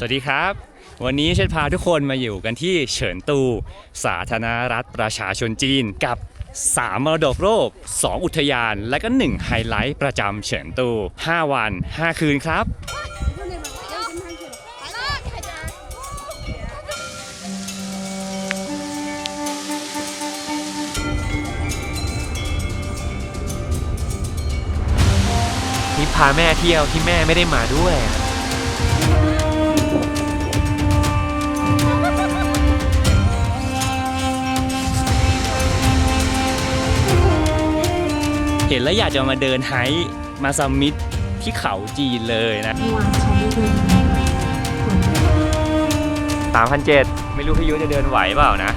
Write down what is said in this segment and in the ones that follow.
วัสดีครับวันนี้เชิญพาทุกคนมาอยู่กันที่เฉินตูสาธารณรัฐประชาชนจีนกับ3มรดกโลก2อุทยานและก็1ไฮไลท์ประจำเฉินตู5วัน5คืนครับนี่พาแม่เที่ยวที่แม่ไม่ได้มาด้วยเห็นแล้วอยากจะมาเดินไฮค์มาซัมมิตที่เขาจีนเลยนะ3,700ไม่รู้พี่ยุจะเดินไหวเปล่านะ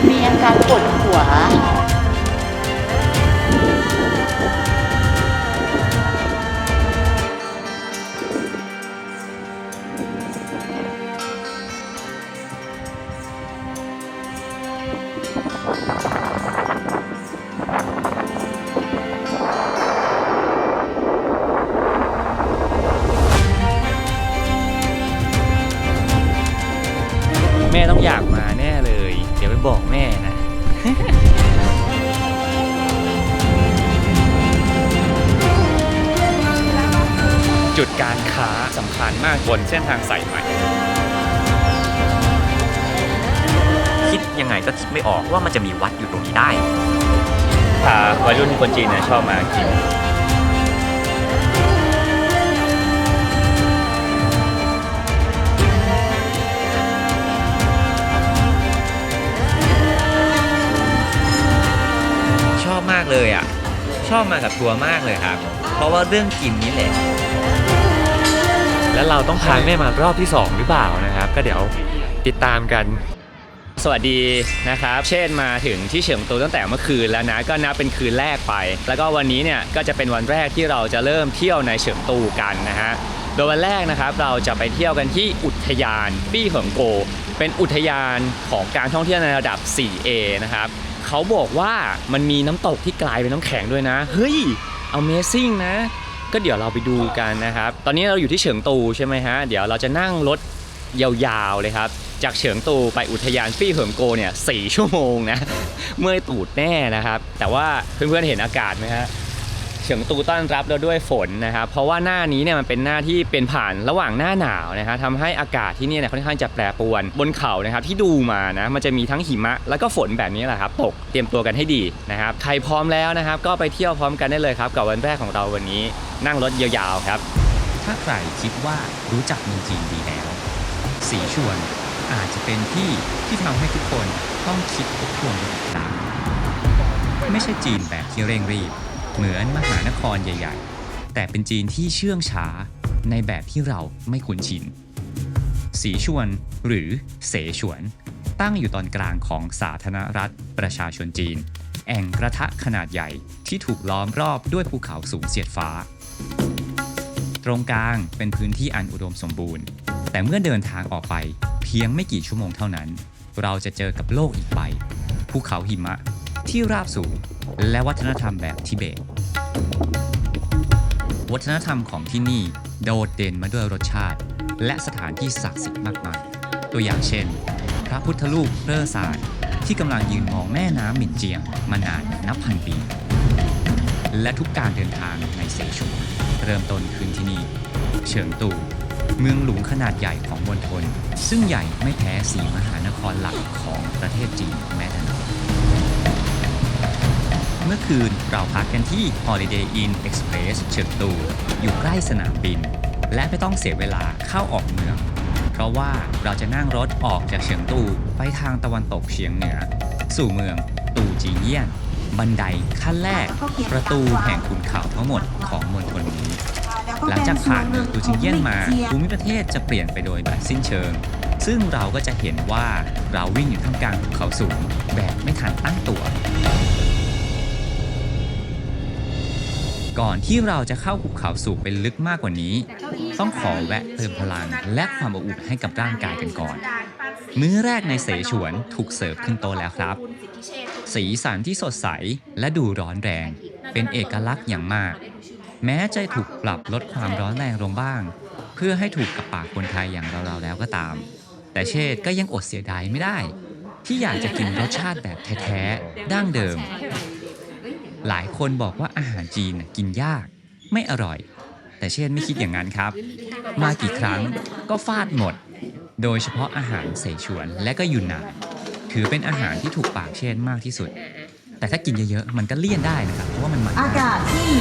มีอาการปวดหัวแม่ต้องอยากมาแน่เลยเดี๋ยวไปบอกแม่นะ จุดการค้าสำคัญมากบนเส้นทางสายใหม่คิดยังไงก็คิดไม่ออกว่ามันจะมีวัดอยู่ตรงนี้ได้วัยรุ่นคนจีนชอบมากินชอบมากเลยอ่ะชอบมากับทัวร์มากเลยครับเพราะว่าเรื่องกินนี้แหละแล้วเราต้องพาแม่มารอบที่2หรือเปล่านะครับก็เดี๋ยวติดตามกันสวัสดีนะครับเช่นมาถึงที่เฉิงตูตั้งแต่เมื่อคืนแล้วนะก็นับเป็นคืนแรกไปแล้วก็วันนี้เนี่ยก็จะเป็นวันแรกที่เราจะเริ่มเที่ยวในเฉิงตูกันนะฮะโดยวันแรกนะครับเราจะไปเที่ยวกันที่อุทยานปี้เหิงโกเป็นอุทยานของการท่องเที่ยวในระดับ 4A นะครับเขาบอกว่ามันมีน้ำตกที่กลายเป็นน้ำแข็งด้วยนะเฮ้ย Amazing นะก็เดี๋ยวเราไปดูกันนะครับตอนนี้เราอยู่ที่เฉิงตูใช่ไหมฮะเดี๋ยวเราจะนั่งรถยาวๆเลยครับจากเฉิงตูไปอุทยานปี้เหิงโกเนี่ย4 ชั่วโมงนะเมื่อยตูดแน่นะครับแต่ว่าเพื่อนๆเห็นอากาศไหมฮะเฉิงตูต้อนรับเราด้วยฝนนะครับเพราะว่าหน้านี้เนี่ยมันเป็นหน้าที่เป็นผ่านระหว่างหน้าหนาวนะครับทำให้อากาศที่นี่เนี่ยค่อนข้างจะแปรปรวนบนเขานะครับที่ดูมานะมันจะมีทั้งหิมะแล้วก็ฝนแบบนี้แหละครับตกเตรียมตัวกันให้ดีนะครับใครพร้อมแล้วนะครับก็ไปเที่ยวพร้อมกันได้เลยครับกับวันแรกของเราวันนี้นั่งรถยาวๆครับถ้าใครคิดว่ารู้จักเมืองจีนดีแล้วสีชวนอาจจะเป็นที่ทำให้ทุกคนต้องคิดทบทวนอีกครั้งไม่ใช่จีนแบบที่เร่งรีบเหมือนมหานครใหญ่ๆแต่เป็นจีนที่เชื่องช้าในแบบที่เราไม่คุ้นชินสีชวนหรือเสฉวนตั้งอยู่ตอนกลางของสาธารณรัฐประชาชนจีนแอ่งกระทะขนาดใหญ่ที่ถูกล้อมรอบด้วยภูเขาสูงเสียดฟ้าตรงกลางเป็นพื้นที่อันอุดมสมบูรณ์แต่เมื่อเดินทางออกไปเพียงไม่กี่ชั่วโมงเท่านั้นเราจะเจอกับโลกอีกใบภูเขาหิมะที่ราบสูงและวัฒนธรรมแบบทิเบตวัฒนธรรมของที่นี่โดดเด่นมาด้วยรสชาติและสถานที่ศักดิ์สิทธิ์มากมายตัวอย่างเช่นพระพุทธรูปเร่อซานที่กำลังยืนมองแม่น้ำหมิ่นเจียงมานานนับพันปีและทุกการเดินทางในเสฉวนเริ่มต้นขึ้นที่นี่เฉิงตูเมืองหลวงขนาดใหญ่ของมณฑลซึ่งใหญ่ไม่แพ้4 มหานครหลักของประเทศจีนแม้แต่น้อยเมื่อคืนเราพักกันที่ Holiday Inn Express เฉิงตูอยู่ใกล้สนามบินและไม่ต้องเสียเวลาเข้าออกเมืองเพราะว่าเราจะนั่งรถออกจากเฉิงตูไปทางตะวันตกเฉียงเหนือสู่เมืองตูจีเยี่ยนบันไดขั้นแรกประตูแห่งขุนเขาทั้งหมดของมณฑลนี้ หลังจากผ่านเมืองตูจิงเยี่ยนมาภูมิประเทศจะเปลี่ยนไปโดยแบบสิ้นเชิงซึ่งเราก็จะเห็นว่าเราวิ่งอยู่ท่ามกลางภูเขาสูงแบบไม่ทันตั้งตัว ก่อนที่เราจะเข้าภูเขาสูงไปลึกมากกว่านี้ ต้องขอแวะเติมพลังและความอบอุ่นให้กับร่างกายกันก่อน มื้อแรกในเสฉวนถูกเสิร์ฟขึ้นโต๊ะแล้วครับ สีสันที่สดใสและดูร้อนแรงเป็นเอกลักษณ์อย่างมาก แม้จะถูกปรับลดความร้อนแรงลงบ้าง เพื่อให้ถูกกับปากคนไทยอย่างเราๆแล้วก็ตาม แต่เชษก็ยังอดเสียดายไม่ได้ ที่อยากจะกินรสชาติแบบแท้ๆดั้งเดิม หลายคนบอกว่าอาหารจีนกินยากไม่อร่อย แต่เชษไม่คิดอย่างนั้นครับ มากี่ครั้งก็ฟาดหมด โดยเฉพาะอาหารเสฉวนและก็ยุนนานถือเป็นอาหารที่ถูกปากเชษมากที่สุด แต่ถ้ากินเยอะๆมันก็เลี่ยนได้นะครับเพราะว่ามันมัน อากาศที่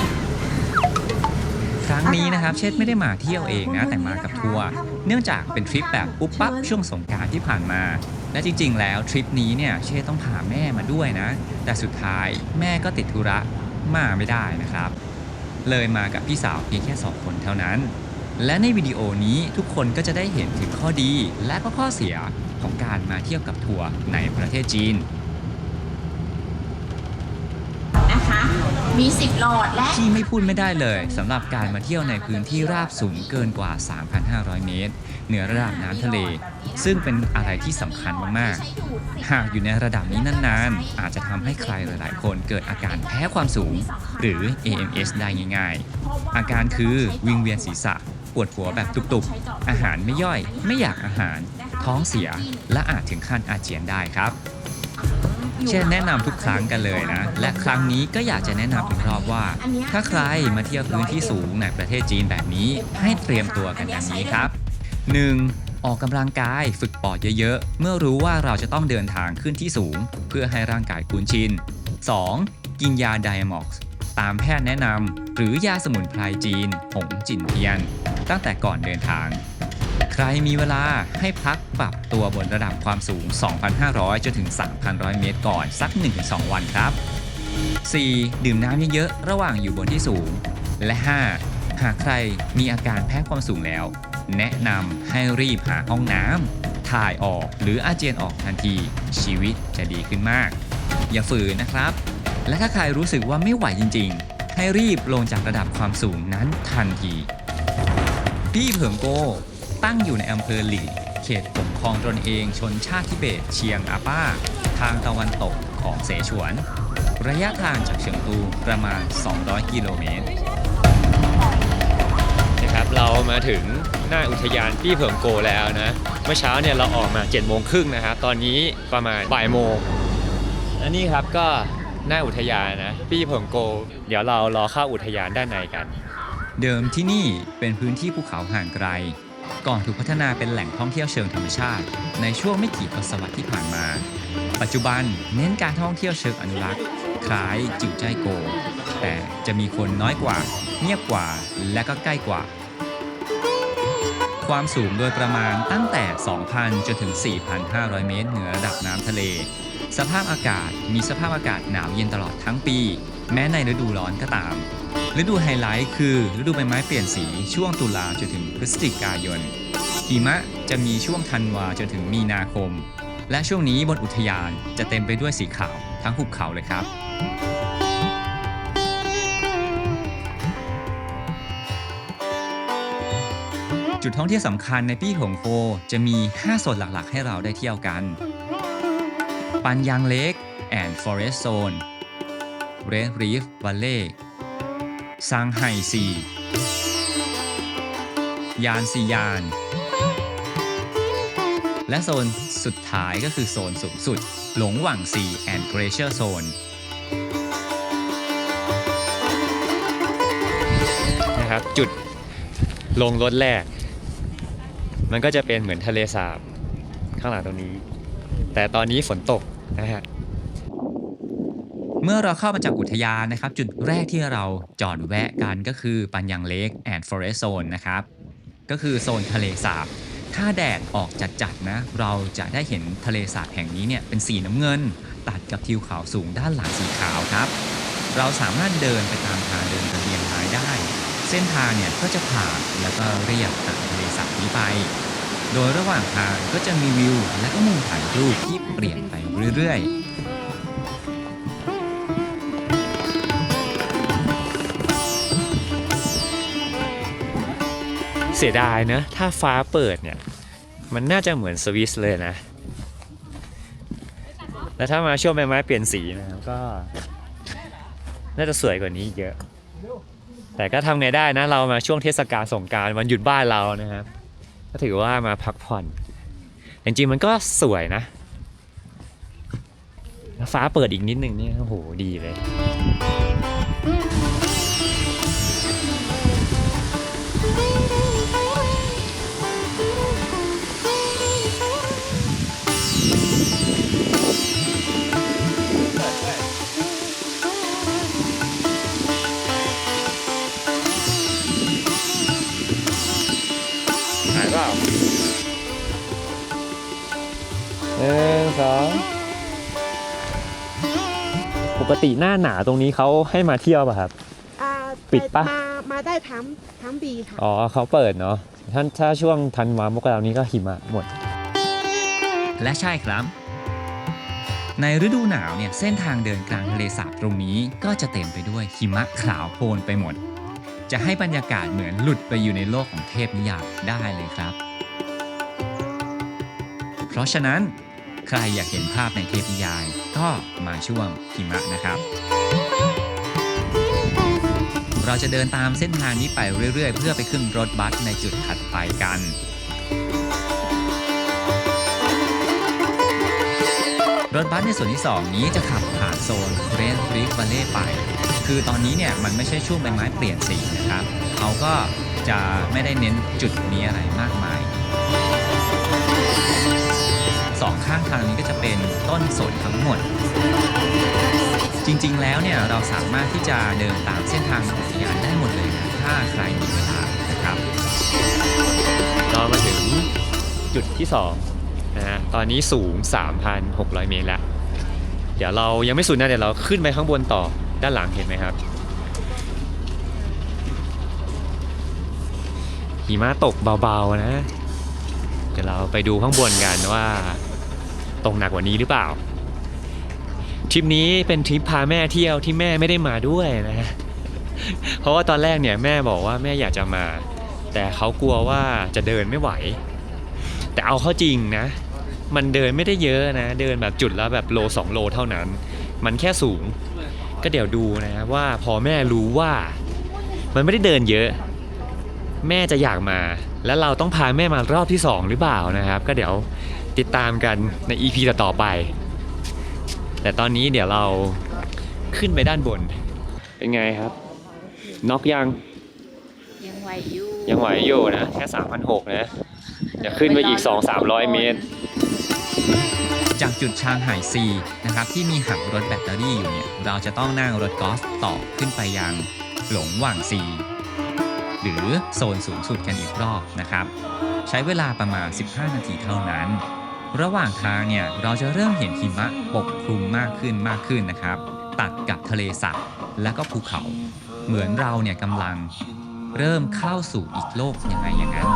ครั้งนี้นะครับเชษไม่ได้มาเที่ยวเองนะแต่มากับทัวร์เนื่องจากเป็นทริปแบบปุ๊บปั๊บช่วงสงกรานต์ที่ผ่านมา และจริงๆแล้วทริปนี้เนี่ยเชษต้องพาแม่มาด้วยนะแต่สุดท้ายแม่ก็ติดธุระมาไม่ได้นะครับ เลยมากับพี่สาวเพียงแค่2 คนเท่านั้น และในวิดีโอนี้ทุกคนก็จะได้เห็นถึงข้อดีและก็ข้อเสียของการมาเที่ยวกับทัวร์ในประเทศจีน นะคะมี10หลอดและ ที่ไม่พูดไม่ได้เลยสำหรับการมาเที่ยวในพื้นที่ราบสูงเกินกว่า 3,500 เมตรเหนือระดับน้ำทะเล ซึ่งเป็นอะไรที่สำคัญมากๆ หากอยู่ในระดับนี้นานๆ อาจจะทำให้ใครหลายๆ คนเกิดอาการแพ้ความสูง หรือ AMS ได้ง่ายๆ อาการคือวิงเวียนศีรษะ ปวดหัวแบบตุบๆ อาหารไม่ย่อย ไม่อยากอาหาร ท้องเสีย และอาจถึงขั้นอาเจียนได้ครับ เช่นแนะนำทุกครั้งกันเลยนะ และครั้งนี้ก็อยากจะแนะนำอีกรอบว่า ถ้าใครมาเที่ยวพื้นที่สูงในประเทศจีนแบบนี้ให้เตรียมตัวกันอย่างนี้ครับ 1. ออกกำลังกายฝึกปอดเยอะๆ เมื่อรู้ว่าเราจะต้องเดินทางขึ้นที่สูง เพื่อให้ร่างกายคุ้นชิน 2. กินยาไดอะม็อกซ์ตามแพทย์แนะนำหรือยาสมุนไพรจีนหงจินเทียน ตั้งแต่ก่อนเดินทาง ใครมีเวลาให้พักปรับตัวบนระดับความสูง 2,500 จนถึง 3,100 เมตรก่อนสัก 1-2 วันครับ 4. ดื่มน้ำเยอะๆระหว่างอยู่บนที่สูง และ 5. หากใครมีอาการแพ้ความสูงแล้ว แนะนำให้รีบหาห้องน้ำถ่ายออกหรืออาเจียนออกทันทีชีวิตจะดีขึ้นมาก อย่าฝืนนะครับ และถ้าใครรู้สึกว่าไม่ไหวจริงๆ ให้รีบลงจากระดับความสูงนั้นทันทีปี้เผิงโกตั้งอยู่ในอำเภอหลี่เขตปกครองตนเองชนชาติทิเบตเชียงอาป้าทางตะวันตกของเสฉวน ระยะทางจากเฉิงตูประมาณ 200 กิโลเมตรนะครับเรามาถึงหน้าอุทยานปี้เผิงโกแล้วนะเมื่อเช้าเนี่ยเราออกมา 7:30 นะครับตอนนี้ประมาณบ่ายโมงและนี่ครับก็หน้าอุทยานนะปี้เผิงโกเดี๋ยวเรารอเข้าอุทยานด้านในกัน เดิมที่นี่เป็นพื้นที่ภูเขาห่างไกลก่อนถูกพัฒนาเป็นแหล่งท่องเที่ยวเชิงธรรมชาติในช่วงไม่กี่ทศวรรษที่ผ่านมาปัจจุบันเน้นการท่องเที่ยวเชิงอนุรักษ์คล้ายจิ๋วใจโกแต่จะมีคนน้อยกว่าเงียบกว่าและก็ใกล้กว่าความสูงโดยประมาณตั้งแต่ 2,000 จนถึง 4,500 เมตรเหนือระดับน้ำทะเลสภาพอากาศมีสภาพอากาศหนาวเย็นตลอดทั้งปีแม้ในฤดูร้อนก็ตามฤดูไฮไลท์คือฤดูใบไม้เปลี่ยนสีช่วงตุลาจนถึงพฤศจิกายนหิมะจะมีช่วงธันวาจนถึงมีนาคมและช่วงนี้บนอุทยานจะเต็มไปด้วยสีขาวทั้งหุบเขาเลยครับจุดท่องเที่ยวสำคัญในปี้หงโกจะมี5โซนหลักๆให้เราได้เที่ยวกันปันยางเลคแอนด์ฟอเรสต์โซนเรดรีฟวัลเล่ซางไห่ซียานซียานและโซนสุดท้ายก็คือโซนสูงสุดหลงหว่างซีแอนด์เกรเชอร์โซนนะครับจุดลงรถแรกมันก็จะเป็นเหมือนทะเลสาบข้างหลังตรงนี้แต่ตอนนี้ฝนตกนะฮะเมื่อเราเข้ามาจากอุทยานนะครับจุดแรกที่เราจอดแวะกันก็คือปันยังเลคแอนด์ฟอเรสต์โซนนะครับก็คือโซนทะเลสาบถ้าแดดออกจัดๆนะเราจะได้เห็นทะเลสาบแห่งนี้เนี่ยเป็นสีน้ำเงินตัดกับทิวเขาสูงด้านหลังสีขาวครับเราสามารถเดินไปตามทางเดินระเบียงไม้ได้เส้นทางเนี่ยก็จะผ่านแล้วก็เรียบตามทะเลสาบนี้ไปโดยระหว่างทางก็จะมีวิวและก็มุมถ่ายรูปที่เปลี่ยนไปเรื่อยๆ เสียดายนะถ้าฟ้าเปิดเนี่ยมันน่าจะเหมือนสวิสเลยนะแล้วถ้ามาช่วงใบไม้เปลี่ยนสีนะครับก็น่าจะสวยกว่านี้เยอะแต่ก็ทำไงได้นะเรามาช่วงเทศกาลสงกรานต์วันหยุดบ้านเรานะครับก็ถือว่ามาพักผ่อนจริงๆมันก็สวยนะฟ้าเปิดอีกนิดนึงเนี่ยโอ้โหดีเลยถ่ายเปล่า1 2ปกติหน้าหนาตรงนี้เขาให้มาเที่ยวป่ะครับ อ่า ปิดปะ มาได้ทั้งปีค่ะ อ๋อเขาเปิดเนาะถ้าช่วงธันวามกรานี้ก็หิมะหมด และใช่ครับ ในฤดูหนาวเนี่ยเส้นทางเดินกลางทะเลสาบตรงนี้ก็จะเต็มไปด้วยหิมะขาวโพลนไปหมด จะให้บรรยากาศเหมือนหลุดไปอยู่ในโลกของเทพนิยายได้เลยครับ เพราะฉะนั้นใครอยากเห็นภาพในเทพนิยายก็มาช่วงหิมะนะครับ เราจะเดินตามเส้นทางนี้ไปเรื่อยๆเพื่อไปขึ้นรถบัสในจุดถัดไปกัน รถบัสในส่วนที่ 2 นี้จะขับผ่านโซนเรนทริฟวาเล่ไป คือตอนนี้เนี่ยมันไม่ใช่ช่วงใบไม้เปลี่ยนสีนะครับเขาก็จะไม่ได้เน้นจุดนี้อะไรมากมายสองข้างทางนี้ก็จะเป็นต้นสนทั้งหมด จริงๆแล้วเนี่ยเราสามารถที่จะเดินตามเส้นทางอุทยานได้หมดเลยนะถ้าใครมีเวลานะครับ เรามาถึงจุดที่2นะฮะตอนนี้สูง 3,600 เมตรแล้วเดี๋ยวเรายังไม่สุดนะเดี๋ยวเราขึ้นไปข้างบนต่อด้านหลังเห็นไหมครับหิมะตกเบาๆนะเดี๋ยวเราไปดูข้างบนกันว่าตกหนักกว่านี้หรือเปล่าทริปนี้เป็นทริปพาแม่เที่ยวที่แม่ไม่ได้มาด้วยนะฮะเพราะว่าตอนแรกเนี่ยแม่บอกว่าแม่อยากจะมาแต่เขากลัวว่าจะเดินไม่ไหวแต่เอาเข้าจริงนะมันเดินไม่ได้เยอะนะเดินแบบจุดละแบบโล2 โลเท่านั้นมันแค่สูงก็เดี๋ยวดูนะว่าพอแม่รู้ว่ามันไม่ได้เดินเยอะแม่จะอยากมาแล้วเราต้องพาแม่มารอบที่2หรือเปล่านะครับก็เดี๋ยวติดตามกันใน EP ต่อไปแต่ตอนนี้เดี๋ยวเราขึ้นไปด้านบนเป็นไงครับน็อกยังยังไหวอยู่ ยังไหวอยู่นะแค่ 3,600 นะเดี๋ยวขึ้นไปอีก 200-300 เมตรจากจุดชางไห่ซีนะครับที่มีหักรถแบตเตอรี่อยู่เนี่ยเราจะต้องนั่งรถกอล์ฟต่อขึ้นไปยังหลงหว่างซีหรือโซนสูงสุดกันอีกรอบนะครับใช้เวลาประมาณ15 นาทีเท่านั้นระหว่างทางเนี่ยเราจะเริ่มเห็นหิมะปกคลุมมากขึ้นนะครับตัดกับทะเลสาบและก็ภูเขาเหมือนเราเนี่ยกำลังเริ่มเข้าสู่อีกโลกยังไงอย่างนั้น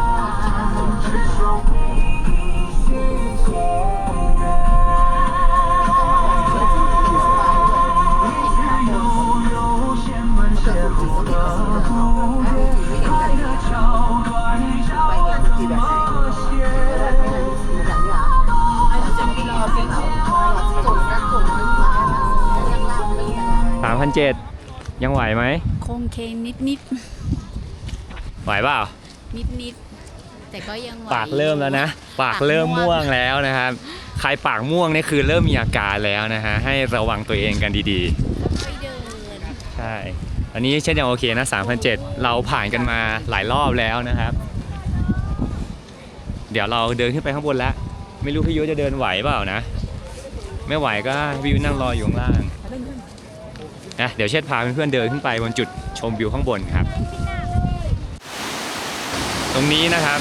3,700 ยังไหวไหมคงเคงนิด ไหวเปล่านิดแต่ก็ยังไหว ปากเริ่มแล้วนะปากเริ่มม่วงแล้วนะครับใครปากม่วงนี่คือเริ่มมีอาการแล้วนะฮะให้ระวังตัวเองกันดีๆค่อยเดินใช่อันนี้เช่นยังโอเคนะ 3,700 เราผ่านกันมาหลายรอบแล้วนะครับเดี๋ยวเราเดินขึ้นไปข้างบนแล้วไม่รู้พี่ยุจะเดินไหวเปล่านะไม่ไหวก็พี่ยุนั่งรออยู่ข้างล่างนะเดี๋ยวเชิดพาเพื่อนๆเดินขึ้นไปบนจุดชมวิวข้างบนครับตรงนี้นะครับ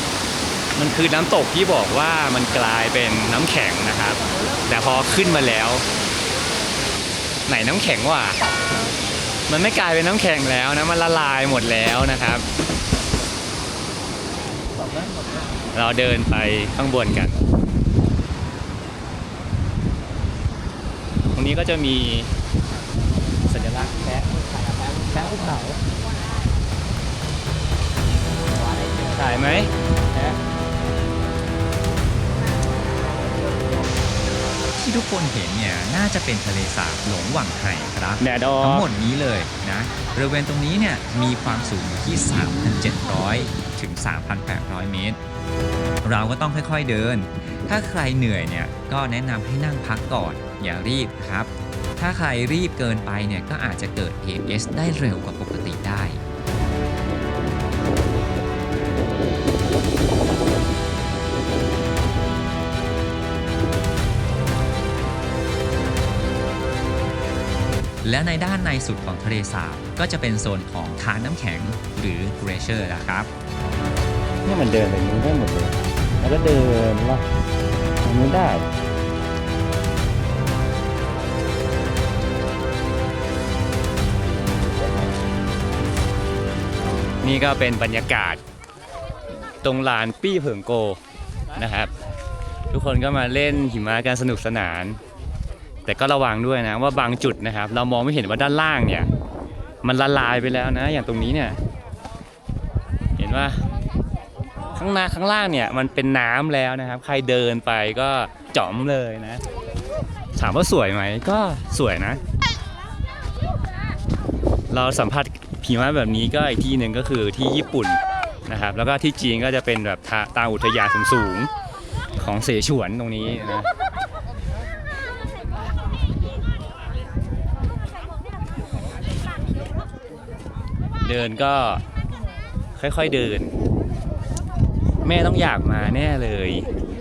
มันคือน้ำตกที่บอกว่ามันกลายเป็นน้ำแข็งนะครับแต่พอขึ้นมาแล้วไหนน้ำแข็งวะมันไม่กลายเป็นน้ำแข็งแล้วนะมันละลายหมดแล้วนะครับเราเดินไปข้างบนกันตรงนี้ก็จะมีสัญลักษณ์แพะภูเขาใช่ ถ่ายไหมนะ ที่ทุกคนเห็นเนี่ยน่าจะเป็นทะเลสาบหลงหวังไห่ครับ แดดออก ทั้งหมดนี้เลยนะบริเวณตรงนี้เนี่ยมีความสูงอยู่ที่ 3,700 ถึง 3,800 เมตร เราก็ต้องค่อยๆเดิน ถ้าใครเหนื่อยเนี่ยก็แนะนำให้นั่งพักก่อนอย่ารีบครับ ถ้าใครรีบเกินไปเนี่ยก็อาจจะเกิด ALS ได้เร็วกว่าปกติได้ และในด้านในสุดของทะเลสาบก็จะเป็นโซนของทานน้ำแข็งหรือ glacier นะครับ นี่มันเดินไปนู้นได้หมดเลย แล้วก็เดินล่ะทางนู้นได้ นี่ก็เป็นบรรยากาศตรงลานปี้เผิงโกนะครับ ทุกคนก็มาเล่นหิมะกันสนุกสนาน แต่ก็ระวังด้วยนะว่าบางจุดนะครับ เรามองไม่เห็นว่าด้านล่างเนี่ยมันละลายไปแล้วนะ อย่างตรงนี้เนี่ยเห็นว่าข้างล่างเนี่ยมันเป็นน้ำแล้วนะครับ ใครเดินไปก็จ๋อมเลยนะ ถามว่าสวยไหมก็สวยนะ เราสัมผัสหิมะแบบนี้ก็อีกที่หนึ่งก็คือที่ญี่ปุ่นนะครับ แล้วก็ที่จีนก็จะเป็นแบบตามอุทยานสูงๆของเสฉวนตรงนี้นะ เดินก็ค่อยๆเดิน แม่ต้องอยากมาแน่เลย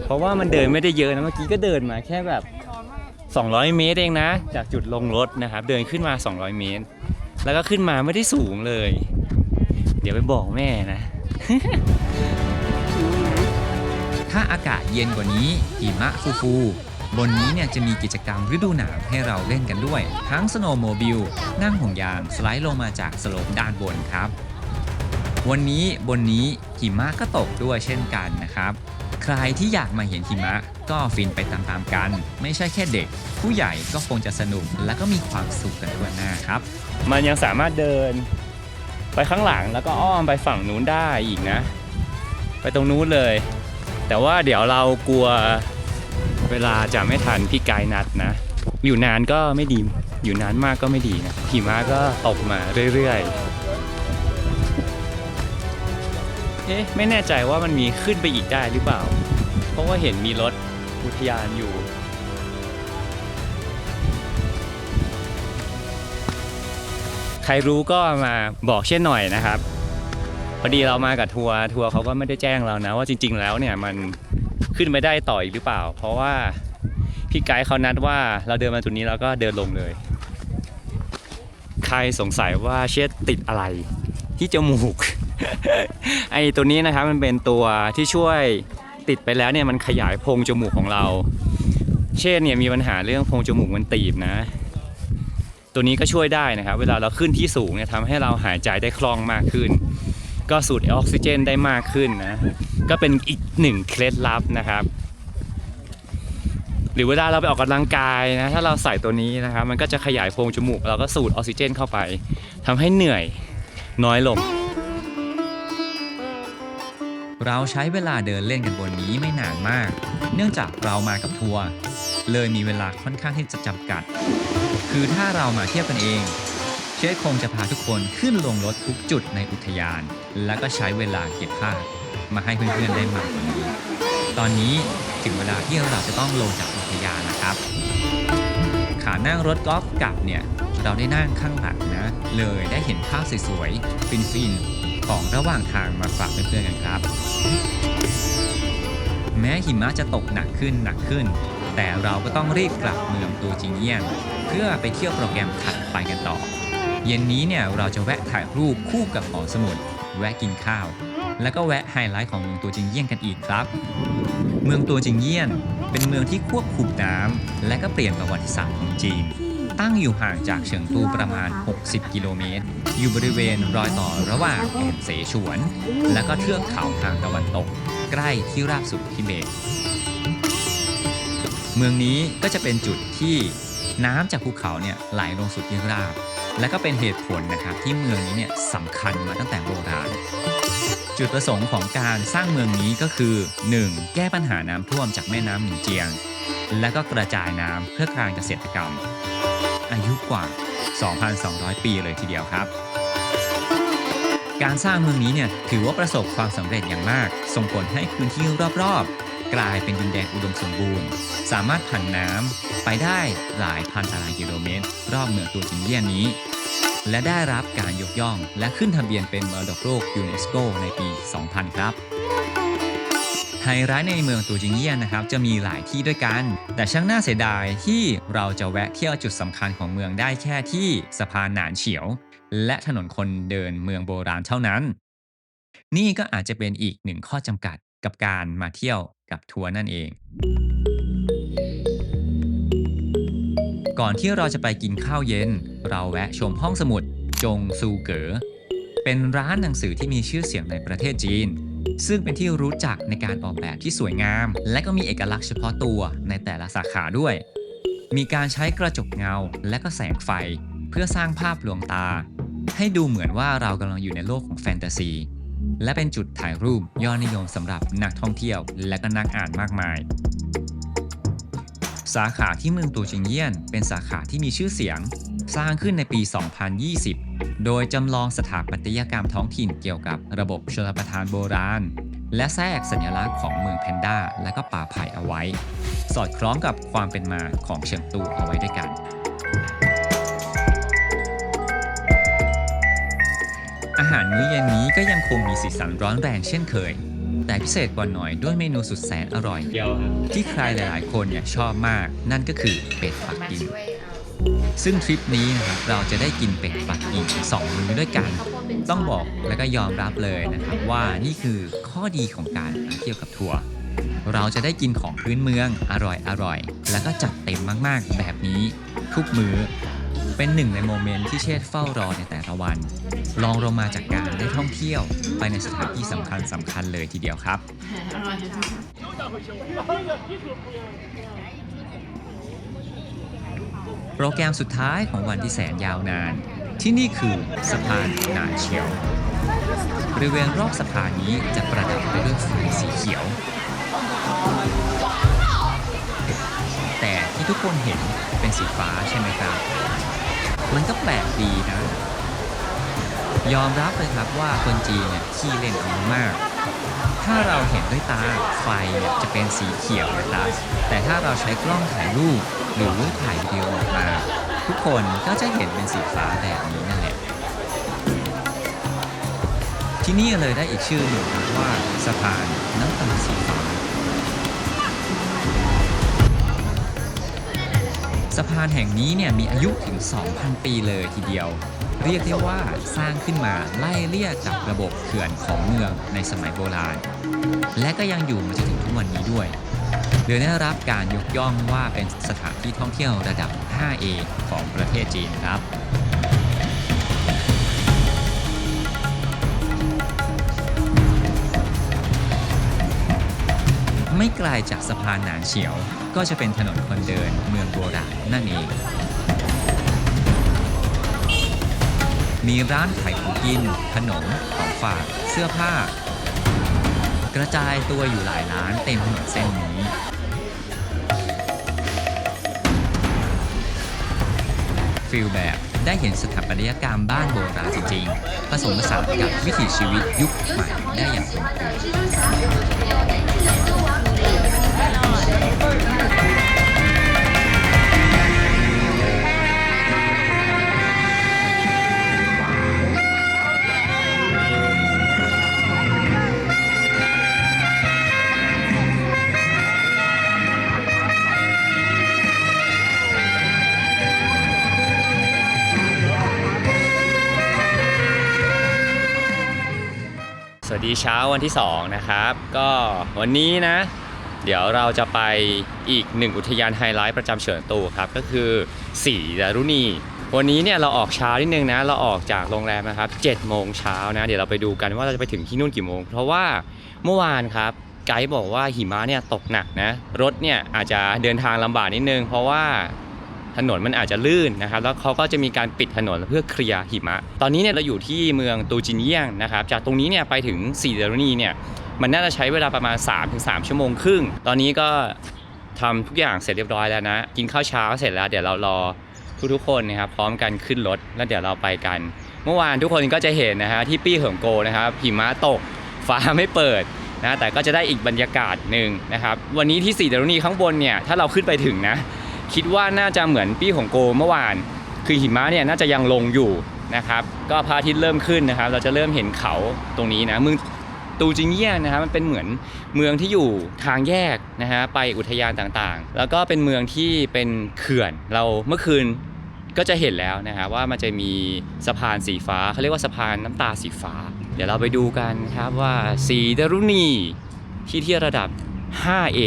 เพราะว่ามันเดินไม่ได้เยอะนะเมื่อกี้ก็เดินมาแค่แบบ200 เมตรเองนะจากจุดลงรถนะครับ เดินขึ้นมา200 เมตร แล้วก็ขึ้นมาไม่ได้สูงเลย เดี๋ยวไปบอกแม่นะ ถ้าอากาศเย็นกว่านี้หิมะฟูๆบนนี้เนี่ยจะมีกิจกรรมฤดูหนาวให้เราเล่นกันด้วย ทั้งสโนว์โมบิลนั่งห่วงยางสไลด์ลงมาจากสโลปด้านบนครับ วันนี้บนนี้หิมะก็ตกด้วยเช่นกันนะครับ ใครที่อยากมาเห็นหิมะก็ฟินไปตามๆกัน ไม่ใช่แค่เด็ก ผู้ใหญ่ก็คงจะสนุกและก็มีความสุขกันทั่วหน้าครับ มันยังสามารถเดินไปข้างหลังแล้วก็อ้อมไปฝั่งนู้นได้อีกนะ ไปตรงนู้นเลย แต่ว่าเดี๋ยวเรากลัวเวลาจะไม่ทันพี่ไกด์นัดนะ อยู่นานก็ไม่ดี อยู่นานมากก็ไม่ดีนะหิมะก็ตกมาเรื่อยๆไม่แน่ใจว่ามันมีขึ้นไปอีกได้หรือเปล่า เพราะว่าเห็นมีรถอุทยานอยู่ ใครรู้ก็มาบอกเช่นหน่อยนะครับ พอดีเรามากับทัวร์เขาก็ไม่ได้แจ้งเรานะว่าจริงๆแล้วเนี่ยมันขึ้นไปได้ต่ออีกหรือเปล่า เพราะว่าพี่ไกด์เขานัดว่าเราเดินมาจุดนี้แล้วก็เดินลงเลย ใครสงสัยว่าเชษติดอะไรที่จมูก ไอตัวนี้นะครับมันเป็นตัวที่ช่วยติดไปแล้วเนี่ยมันขยายโพรงจมูกของเรา เช่นเนี่ยมีปัญหาเรื่องโพรงจมูกมันตีบนะ ตัวนี้ก็ช่วยได้นะครับเวลาเราขึ้นที่สูงเนี่ยทำให้เราหายใจได้คล่องมากขึ้น ก็สูดออกซิเจนได้มากขึ้นนะก็เป็นอีกหนึ่งเคล็ดลับนะครับหรือเวลาเราไปออกกำลังกายนะถ้าเราใส่ตัวนี้นะครับมันก็จะขยายโพรงจมูกเราก็สูดออกซิเจนเข้าไปทำให้เหนื่อยน้อยลง เราใช้เวลาเดินเล่นกันบนนี้ไม่นานมาก เนื่องจากเรามากับทัวร์เลยมีเวลาค่อนข้างที่จะจำกัด คือถ้าเรามาเที่ยวกันเองเชษคงจะพาทุกคนขึ้นลงรถทุกจุดในอุทยาน แล้วก็ใช้เวลาเก็บภาพมาให้เพื่อนๆได้มากกว่านี้ ตอนนี้ถึงเวลาที่เราจะต้องลงจากอุทยานนะครับขานั่งรถกอล์ฟกลับเนี่ยเราได้นั่งข้างหลังนะเลยได้เห็นภาพสวยๆฟินๆของระหว่างทางมาฝากเพื่อนๆกันครับ แม้หิมะจะตกหนักขึ้น แต่เราก็ต้องรีบกลับเมืองตูจิงเยี่ยนเพื่อไปเที่ยวโปรแกรมถัดไปกันต่อ เย็นนี้เนี่ยเราจะแวะถ่ายรูปคู่กับหอสมุดแวะกินข้าว แล้วก็แวะไฮไลท์ของเมืองตูจิงเยี่ยนกันอีกครับ เมืองตูจิงเยี่ยนเป็นเมืองที่ควบคุมน้ำและก็เปลี่ยนประวัติศาสตร์ของจีน ตั้งอยู่ห่างจากเฉิงตูประมาณ 60 กิโลเมตร อยู่บริเวณรอยต่อระหว่างแอ่งเสฉวน และก็เทือกเขาทางตะวันตก ใกล้ที่ราบสูงทิเบต เมืองนี้ก็จะเป็นจุดที่น้ำจากภูเขาเนี่ยไหลลงสู่ที่ราบ และก็เป็นเหตุผลนะครับที่เมืองนี้เนี่ยสำคัญมาตั้งแต่โบราณ จุ จุดประสงค์ของการสร้างเมืองนี้ก็คือ 1. แก้ปัญหาน้ำท่วมจากแม่น้ำหมิงเจียง และก็กระจายน้ำเพื่อการเกษตรกรรม อายุกว่า 2,200 ปีเลยทีเดียวครับ การสร้างเมืองนี้เนี่ยถือว่าประสบความสำเร็จอย่างมาก ส่งผลให้พื้นที่รอบๆกลายเป็นดินแดนอุดมสมบูรณ์ สามารถผ่านน้ำไปได้หลายพันตารางกิโลเมตรรอบเมืองตูจิงเยี่ยนนี้ และได้รับการยกย่องและขึ้นทะเบียนเป็นมรดกโลกยูเนสโกในปี 2000 ครับ ไฮไลท์ในเมืองตูจิงเยี่ยนนะครับจะมีหลายที่ด้วยกัน แต่ช่างน่าเสียดายที่เราจะแวะเที่ยวจุดสำคัญของเมืองได้แค่ที่สะพานหนานเฉียว และถนนคนเดินเมืองโบราณเท่านั้น นี่ก็อาจจะเป็นอีกหนึ่งข้อจำกัดกับการมาเที่ยวกับทัวร์นั่นเอง ก่อนที่เราจะไปกินข้าวเย็น เราแวะชมห้องสมุดจงซูเก๋อเป็นร้านหนังสือที่มีชื่อเสียงในประเทศจีน ซึ่งเป็นที่รู้จักในการออกแบบที่สวยงาม และก็มีเอกลักษณ์เฉพาะตัวในแต่ละสาขาด้วย มีการใช้กระจกเงาและก็แสงไฟเพื่อสร้างภาพลวงตา ให้ดูเหมือนว่าเรากำลังอยู่ในโลกของแฟนตาซี และเป็นจุดถ่ายรูปยอดนิยมสำหรับนักท่องเที่ยวและก็นักอ่านมากมาย สาขาที่เมืองตูจิงเยี่ยนเป็นสาขาที่มีชื่อเสียงสร้างขึ้นในปี 2020 โดยจำลองสถาปัตยกรรมท้องถิ่นเกี่ยวกับระบบชลประทานโบราณ และแทรกสัญลักษณ์ของเมืองแพนด้าและก็ป่าไผ่เอาไว้ สอดคล้องกับความเป็นมาของเฉิงตูเอาไว้ด้วยกัน อาหารมื้อเย็นนี้ก็ยังคงมีสีสันร้อนแรงเช่นเคย แต่พิเศษกว่าหน่อยด้วยเมนูสุดแสนอร่อย ที่ใครหลายๆคนเนี่ยชอบมาก นั่นก็คือเป็ดปักกิ่ง ซึ่งทริปนี้นะครับเราจะได้กินเป็ดปักกิ่ง2 มื้อด้วยกัน ต้องบอกและก็ยอมรับเลยนะครับว่านี่คือข้อดีของการมาเที่ยวกับทัวร์ เราจะได้กินของพื้นเมืองอร่อยๆ แล้วก็จัดเต็มมากๆแบบนี้ทุกมื้อ เป็นหนึ่งในโมเมนต์ที่เชษเฝ้ารอในแต่ละวันลองลงมาจากการได้ท่องเที่ยวไปในสถานที่สำคัญเลยทีเดียวครับ โปรแกรมสุดท้ายของวันที่แสนยาวนาน ที่นี่คือสะพานหนานเฉียว บริเวณรอบสะพานนี้จะประดับไปด้วยไฟสีเขียว แต่ที่ทุกคนเห็นเป็นสีฟ้าใช่ไหมครับ มันก็แปลกดีนะ ยอมรับเลยครับว่าคนจีนเนี่ยขี้เล่นเอามาก ถ้าเราเห็นด้วยตาไฟเนี่ยจะเป็นสีเขียวนะครับ แต่ถ้าเราใช้กล้องถ่ายรูปหรือถ่ายวิดีโอออกมา ทุกคนก็จะเห็นเป็นสีฟ้าแบบนี้นั่นแหละ ที่นี่เลยได้อีกชื่อหนึ่งครับว่าสะพานน้ำตาลสีฟ้า สะพานแห่งนี้เนี่ยมีอายุถึง 2,000 ปีเลยทีเดียว เรียกได้ว่าสร้างขึ้นมาไล่เลี่ยกับระบบเขื่อนของเมืองในสมัยโบราณ และก็ยังอยู่มาจนถึงทุกวันนี้ด้วยโดยได้รับการยกย่องว่าเป็นสถานที่ท่องเที่ยวระดับ 5A ของประเทศจีนครับ ไม่ไกลจากสะพานหนานเฉียวก็จะเป็นถนนคนเดินเมืองโบราณนั่นเอง มีร้านขายของกินขนมของฝากเสื้อผ้ากระจายตัวอยู่หลายร้านเต็มถนนเส้นนี้ฟีลแบบได้เห็นสถาปัตยกรรมบ้านโบราณจริงๆผสมผสานกับวิถีชีวิตยุคใหม่ได้อย่างลงสวัสดีเช้าวันที่2นะครับก็วันนี้นะเดี๋ยวเราจะไปอีก1อุทยานไฮไลท์ประจำเฉิงตูครับก็คือสีดารุณีวันนี้เนี่ยเราออกเช้านิดนึงนะเราออกจากโรงแรมนะครับ7 โมงเช้านะเดี๋ยวเราไปดูกันว่าเราจะไปถึงที่นู่นกี่โมงเพราะว่าเมื่อวานครับไกด์บอกว่าหิมะเนี่ยตกหนักนะรถเนี่ยอาจจะเดินทางลำบากนิดนึงเพราะว่า ถนนมันอาจจะลื่นนะครับแล้วเขาก็จะมีการปิดถนนเพื่อเคลียร์หิมะตอนนี้เนี่ยเราอยู่ที่เมืองตูจินเยียงนะครับจากตรงนี้เนี่ยไปถึงสีดารุณีเนี่ยมันน่าจะใช้เวลาประมาณ 3-3 ชั่วโมงครึ่งตอนนี้ก็ทำทุกอย่างเสร็จเรียบร้อยแล้วนะกินข้าวเช้าเสร็จแล้วเดี๋ยวเรารอทุกๆคนนะครับพร้อมกันขึ้นรถแล้วเดี๋ยวเราไปกันเมื่อวานทุกคนก็จะเห็นนะฮะที่ปี้เหิงโกนะครับหิมะตกฟ้าไม่เปิดนะแต่ก็จะได้อีกบรรยากาศหนึ่งนะครับวันนี้ที่สีดารุณีข้างบนเนี่ยถ้าเราขึ้นไปถึงนะคิดว่าน่าจะเหมือนปี้เหิงโกเมื่อวานคือหิมะเนี่ยน่าจะยังลงอยู่นะครับก็พระอาทิตย์เริ่มขึ้นนะครับเราจะเริ่มเห็นเขาตรงนี้นะเมืองตูจินเยียงนะครับมันเป็นเหมือนเมืองที่อยู่ทางแยกนะฮะไปอุทยานต่างๆแล้วก็เป็นเมืองที่เป็นเขื่อนเราเมื่อคืนก็จะเห็นแล้วนะฮะว่ามันจะมีสะพานสีฟ้าเขาเรียกว่าสะพานน้ำตาสีฟ้าเดี๋ยวเราไปดูกันครับว่าสีดารุณีที่ระดับ 5A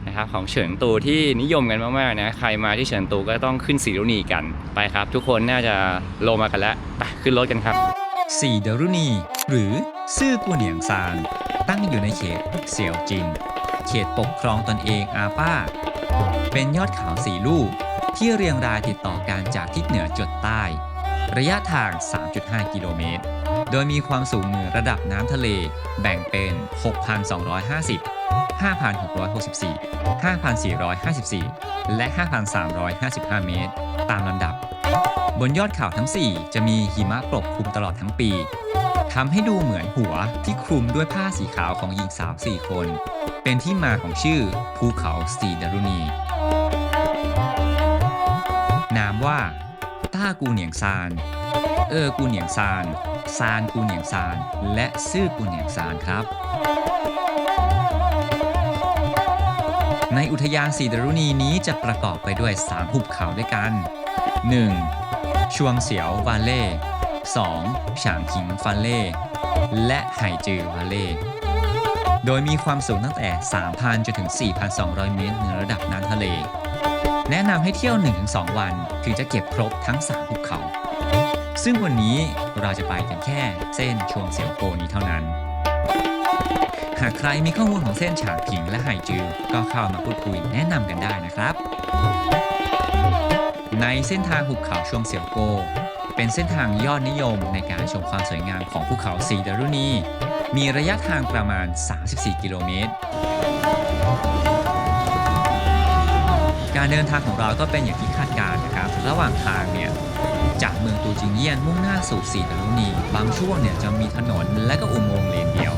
นะครับของเฉิงตูที่นิยมกันมากๆนะใครมาที่เฉิงตูก็ต้องขึ้นสีดารุณีกันไปครับทุกคนน่าจะลงมากันแล้วไปขึ้นรถกันครับ สีดารุณีหรือซื่อกัวเหนียงซานตั้งอยู่ในเขตเสี่ยวจินเขตปกครองตนเองอาป้าเป็นยอดเขา4 ลูกที่เรียงรายติดต่อกันจากทิศเหนือจดใต้ ระยะทาง 3.5 กิโลเมตรโดยมีความสูงเหนือระดับน้ำทะเลแบ่งเป็น 6,250 5,664 5,454 และ 5,355 เมตร ตามลำดับบนยอดเขาทั้ง 4 จะมีหิมะปกคลุมตลอดทั้งปีทำให้ดูเหมือนหัวที่คลุมด้วยผ้าสีขาวของหญิงสาว 4 คน เป็นที่มาของชื่อภูเขาสีดารุณีนามว่าต้ากูเหนียงซานกูเหนียงซานซานกูเหนียงซานและซื่อกูเหนียงซานครับในอุทยานสีดารุณีนี้จะประกอบไปด้วย3หุบเขาด้วยกัน 1. ชวงเสียววาเล่ 2. ฉางหิงฟาเล่และไห่จือวาเล่โดยมีความสูงตั้งแต่ 3,000 จนถึง 4,200 เมตรเหนือระดับน้ำทะเลแนะนำให้เที่ยว 1-2 วันถึงจะเก็บครบทั้ง3ภูเขา ซึ่งวันนี้เราจะไปกันแค่เส้นชวงเสียวโกนี้เท่านั้น หากใครมีข้อมูลของเส้นฉางผิงและไห่จือก็เข้ามาพูดคุยแนะนำกันได้นะครับในเส้นทางหุบเขาชวงเสียวโกเป็นเส้นทางยอดนิยมในการชมความสวยงามของภูเขาสีดารุณีมีระยะทางประมาณ 34 กิโลเมตรการเดินทางของเราก็เป็นอย่างที่คาดการณ์นะครับระหว่างทางเนี่ยจากเมืองตูจิงเยียนมุ่งหน้าสู่สีดารุณีบางช่วงเนี่ยจะมีถนนและก็อุโมงค์เลนเดียว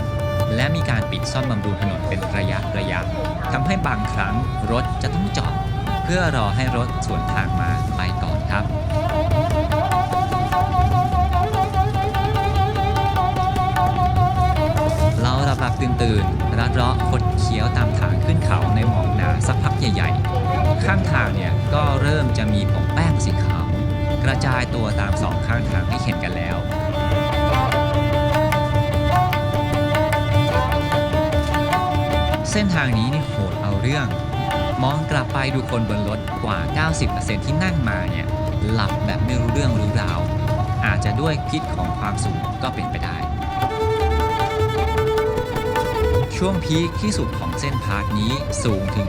และมีการปิดซ่อมบำรุงถนนเป็นระยะทำให้บางครั้งรถจะต้องจอดเพื่อรอให้รถสวนทางมาไปก่อนครับเราหลับตื่นรัดเลาะคดเคี้ยวตามทางขึ้นเขาในหมอกหนาสักพักใหญ่ๆข้างทางเนี่ยก็เริ่มจะมีผงแป้งสีขาวกระจายตัวตาม2ข้างทางให้เห็นกันแล้วเส้นทางนี้นี่โหดเอาเรื่องมองกลับไปดูคนบนรถกว่า 90% ที่นั่งมาเนี่ยหลับแบบไม่รู้เรื่องรู้ราวอาจจะด้วยพิษของความสูงก็เป็นไปได้ช่วงพีคที่สุดของเส้นพาร์ทนี้สูงถึง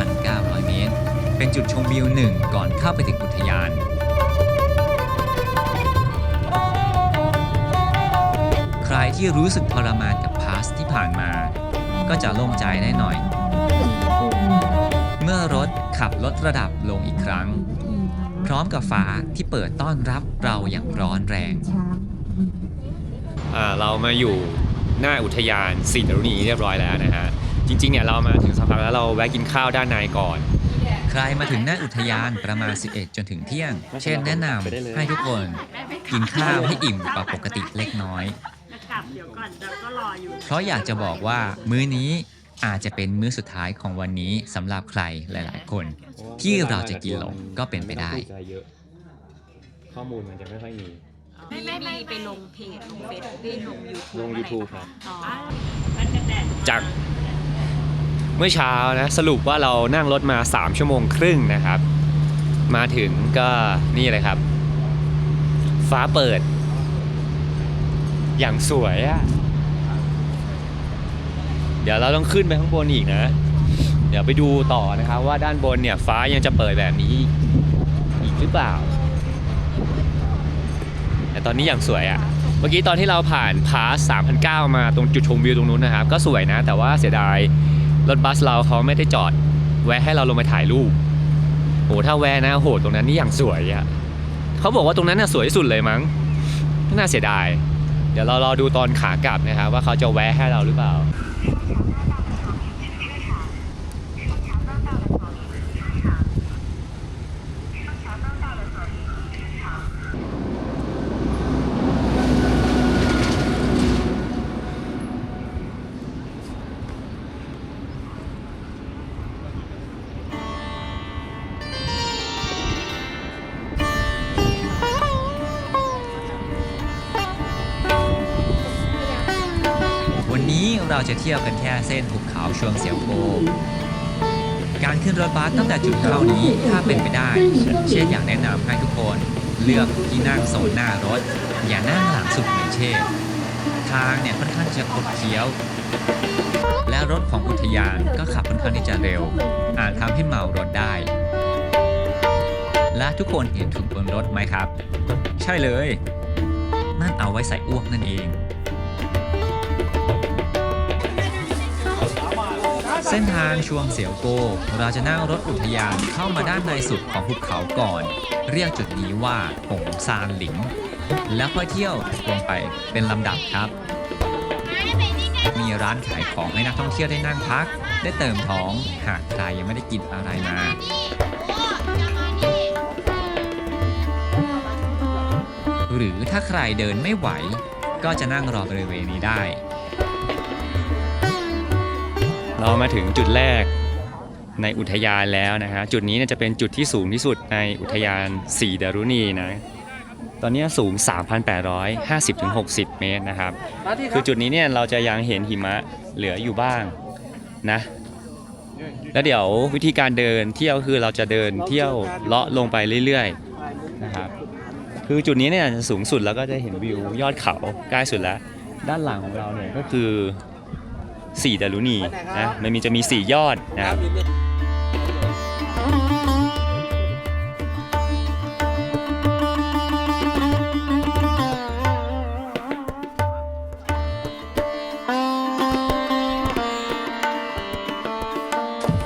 3,900 เมตรเป็นจุดชมวิวหนึ่งก่อนเข้าไปถึงอุทยานใครที่รู้สึกทรมานกับพาสที่ผ่านมาก็จะโล่งใจได้หน่อยเมื่อรถขับลดระดับลงอีกครั้งพร้อมกับฟ้าที่เปิดต้อนรับเราอย่างร้อนแรงเรามาอยู่หน้าอุทยานสีดารุณีเรียบร้อยแล้วนะฮะจริงๆเนี่ยเรามาถึงสักพักแล้วเราแวะกินข้าวด้านในก่อนใครมาถึงหน้าอุทยานประมาณ 11 จนถึงเที่ยงเช่นแนะนำให้ทุกคนกินข้าวให้อิ่มกว่าปกติเล็กน้อยเพราะอยากจะบอกว่ามื้อนี้อาจจะเป็นมื้อสุดท้ายของวันนี้สำหรับใครหลายๆคนที่เราจะกินลงก็เป็นไปได้ข้อมูลมันจะไม่ค่อยมีไม่ไปลงเพจลงเฟซบุ๊กลง YouTube ครับจากเมื่อเช้านะสรุปว่าเรานั่งรถมา3 ชั่วโมงครึ่งนะครับมาถึงก็นี่เลยครับฟ้าเปิดอย่างสวยอ่ะเดี๋ยวเราต้องขึ้นไปข้างบนอีกนะเดี๋ยวไปดูต่อนะครับว่าด้านบนเนี่ยฟ้ายังจะเปิดแบบนี้ หรือเปล่าแต่ตอนนี้อย่างสวยอะเมื่อกี้ตอนที่เราผ่านพาส 3,900 มาตรงจุดชมวิวตรงนู้นนะครับก็สวยนะแต่ว่าเสียดายรถบัสเราเขาไม่ได้จอดแวะให้เราลงไปถ่ายรูปโหถ้าแวะนะโหตรงนั้นนี่อย่างสวยอะเขาบอกว่าตรงนั้นน่ะสวยที่สุดเลยมั้งน่าเสียดายเดี๋ยวเรารอดูตอนขากลับนะครับว่าเขาจะแวะให้เราหรือเปล่าวันนี้เราจะเที่ยวกันแค่เส้นหุบเขาชวงเสียวโก การขึ้นรถบัสตั้งแต่จุดเข้านี้ถ้าเป็นไปได้ เชษอยากแนะนำให้ทุกคนเลือกที่นั่งโซนหน้ารถ อย่านั่งหลังสุดเหมือนเชษทางเนี่ยค่อนข้างจะคดเคี้ยว และรถของอุทยานก็ขับค่อนข้างที่จะเร็ว อาจทำให้เมารถได้ และทุกคนเห็นถุงบนรถไหมครับ ใช่เลย นั่นเอาไว้ใส่อ้วกนั่นเอง เส้นทางชวงเสียวโกเราจะนั่งรถอุทยานเข้ามาด้านในสุดของภูเขาก่อน เรียกจุดนี้ว่าหงซานหลิง แล้วค่อยเที่ยวลงไปเป็นลำดับครับ มีร้านขายของให้นักท่องเที่ยวได้นั่งพัก ได้เติมท้องหากใครยังไม่ได้กินอะไรมา หรือถ้าใครเดินไม่ไหว ก็จะนั่งรอบริเวณนี้ได้ เรามาถึงจุดแรกในอุทยานแล้วนะฮะจุดนี้เนี่ยจะเป็นจุดที่สูงที่สุดในอุทยานสีดารุณีนะตอนนี้สูง 3,850-60 เมตรนะครับคือจุดนี้เนี่ยเราจะยังเห็นหิมะเหลืออยู่บ้างนะแล้วเดี๋ยววิธีการเดินเที่ยวคือเราจะเดินเที่ยวเลาะลงไปเรื่อยๆนะครับคือจุดนี้เนี่ยจะสูงสุดแล้วก็จะเห็นวิวยอดเขาใกล้สุดแล้วด้านหลังของเราเนี่ยก็คือสีดารุณีนะมันจะมี4ยอดนะครับ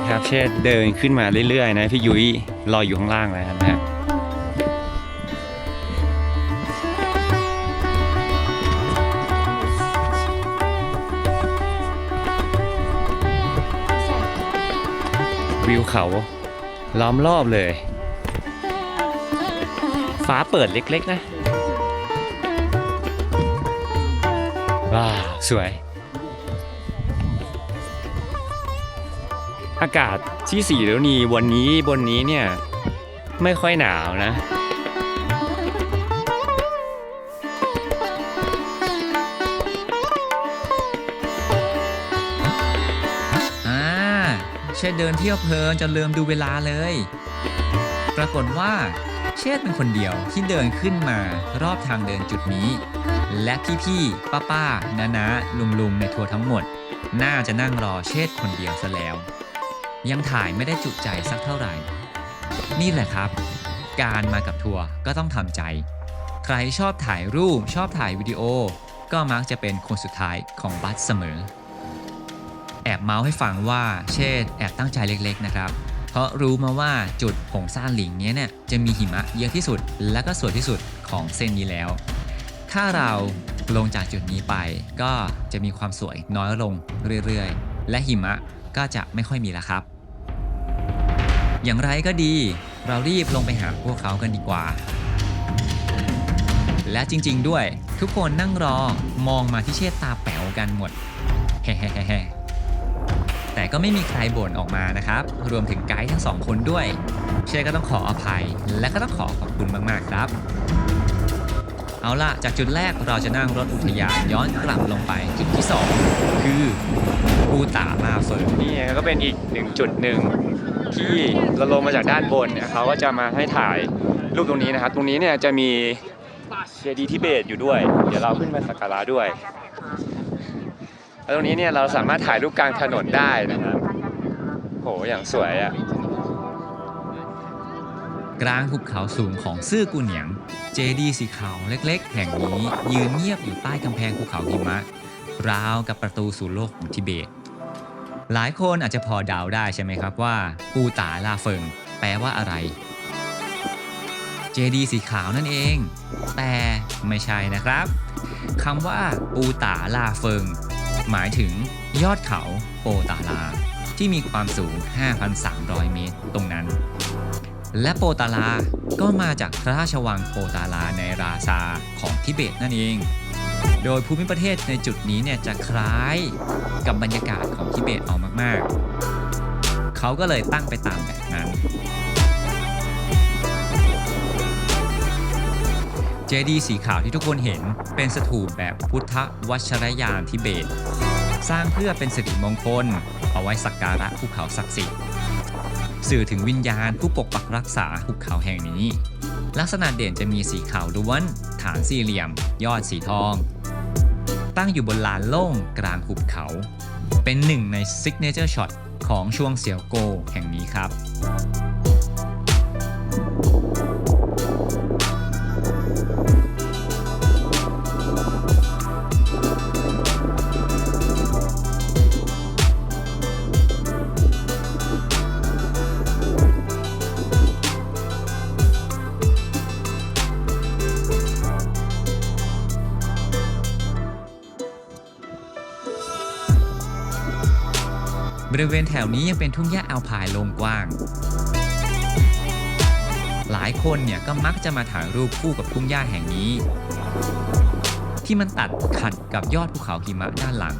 ครับเชษเดินขึ้นมาเรื่อยๆนะพี่ยุ้ยรออยู่ข้างล่างแล้วนะฮะวิวเขาล้อมรอบเลยฟ้าเปิดเล็กๆนะว้าวสวยอากาศที่สีดารุณีวันนี้บนนี้เนี่ยไม่ค่อยหนาวนะเชษเดินเที่ยวเพลินจนลืมดูเวลาเลย ปรากฏว่าเชษเป็นคนเดียวที่เดินขึ้นมารอบทางเดินจุดนี้ และพี่ๆป้าๆน้าๆลุงๆในทัวร์ทั้งหมดน่าจะนั่งรอเชษคนเดียวซะแล้ว ยังถ่ายไม่ได้จุใจสักเท่าไหร่ นี่แหละครับ การมากับทัวร์ก็ต้องทำใจ ใครชอบถ่ายรูปชอบถ่ายวิดีโอก็มักจะเป็นคนสุดท้ายของบัสเสมอแอบเมาส์ให้ฟังว่าเชษแอบตั้งใจเล็กๆนะครับเพราะรู้มาว่าจุดหงซานหลิงเนี้ยเนี่ยจะมีหิมะเยอะที่สุดและก็สวยที่สุดของเส้นนี้แล้วถ้าเราลงจากจุดนี้ไปก็จะมีความสวยน้อยลงเรื่อยๆและหิมะก็จะไม่ค่อยมีแล้วครับอย่างไรก็ดีเรารีบลงไปหาพวกเขากันดีกว่าและจริงๆด้วยทุกคนนั่งรอมองมาที่เชษตาแป๋วกันหมดเฮ้ๆแต่ก็ไม่มีใครบ่นออกมานะครับรวมถึงไกด์ทั้ง2คนด้วยเชษก็ต้องขออภัยและก็ต้องขอบคุณมากๆครับเอาล่ะจากจุดแรกเราจะนั่งรถอุทยานย้อนกลับลงไปจุดที่2คือปูตามาเฟิง นี่ก็เป็นอีกจุดหนึ่งที่เราลงมาจากด้านบนเนี่ยเขาก็จะมาให้ถ่ายรูปตรงนี้นะครับตรงนี้เนี่ยจะมีเจดีย์ทิเบตอยู่ด้วยเดี๋ยวเราขึ้นมาสักการะด้วยแล้วตรงนี้เนี่ยเราสามารถถ่ายรูปกลางถนนได้นะครับโหอย่างสวยอ่ะ กลางหุบเขาสูงของซื่อกูเหนียง เจดีย์สีขาวเล็กๆ แห่งนี้ยืนเงียบอยู่ใต้กำแพงภูเขาหิมะ ราวกับประตูสู่โลกของทิเบต หลายคนอาจจะพอเดาได้ใช่ไหมครับว่าปูตาลาเฟิงแปลว่าอะไร เจดีย์สีขาวนั่นเอง แต่ไม่ใช่นะครับคำว่าปูตาลาเฟิงหมายถึงยอดเขาโปตาลาที่มีความสูง 5,300 เมตรตรงนั้น และโปตาลาก็มาจากพระราชวังโปตาลาในราซาของทิเบตนั่นเอง โดยภูมิประเทศในจุดนี้เนี่ยจะคล้ายกับบรรยากาศของทิเบตเอามากๆ เขาก็เลยตั้งไปตามแบบนั้น เจดีย์สีขาวที่ทุกคนเห็นเป็นสถูปแบบพุทธวัชรยานทิเบต สร้างเพื่อเป็นสิริมงคลเอาไว้สักการะภูเขาศักดิ์สิทธิ์สื่อถึงวิญญาณผู้ปกปักรักษาภูเขาแห่งนี้ ลักษณะเด่นจะมีสีขาวล้วนฐานสี่เหลี่ยมยอดสีทอง ตั้งอยู่บนลานโล่งกลางหุบเขา เป็นหนึ่งในซิกเนเจอร์ช็อตของช่วงเสี่ยวโกแห่งนี้ครับ บริเวณแถวนี้ยังเป็นทุ่งหญ้าอัลไพน์โล่งกว้าง หลายคนเนี่ยก็มักจะมาถ่ายรูปคู่กับทุ่งหญ้าแห่งนี้ ที่มันตัดขัดกับยอดภูเขาหิมะด้านหลัง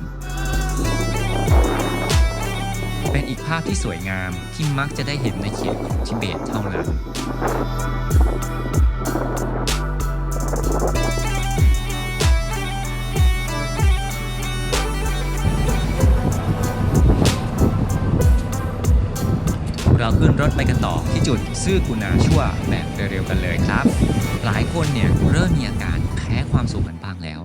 เป็นอีกภาพที่สวยงามที่มักจะได้เห็นในเขตของทิเบตเท่านั้น เราขึ้นรถไปกันต่อที่จุดซื่อกุนาชั่วแบบเร็วๆกันเลยครับ หลายคนเนี่ยเริ่มมีอาการแพ้ความสูงกันบ้างแล้ว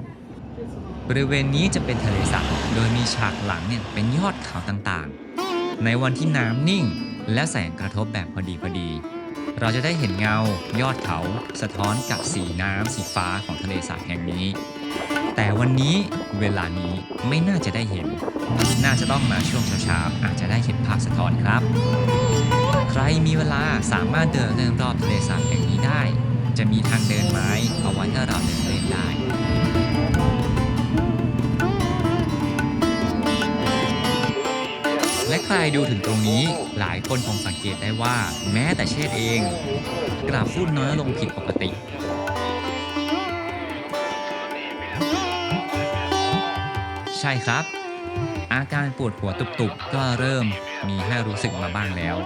บริเวณนี้จะเป็นทะเลสาบโดยมีฉากหลังเนี่ยเป็นยอดเขาต่างๆ ในวันที่น้ำนิ่งและแสงกระทบแบบพอดีเราจะได้เห็นเงายอดเขาสะท้อนกับสีน้ำสีฟ้าของทะเลสาบแห่งนี้ แต่วันนี้เวลานี้ไม่น่าจะได้เห็น น่าจะต้องมาช่วงเช้าๆอาจจะได้เห็นภาพสะท้อนครับ ใครมีเวลาสามารถเดินเล่นรอบทะเลสาบแห่งนี้ได้ จะมีทางเดินไม้เอาไว้ให้เราเดินเล่นได้ และใครดูถึงตรงนี้หลายคนคงสังเกตได้ว่าแม้แต่เชษเองกลับพูดน้อยลงผิดปกติ ใช่ครับ อาการปวดหัวตุบๆก็เริ่มมีให้รู้สึกมาบ้างแล้ว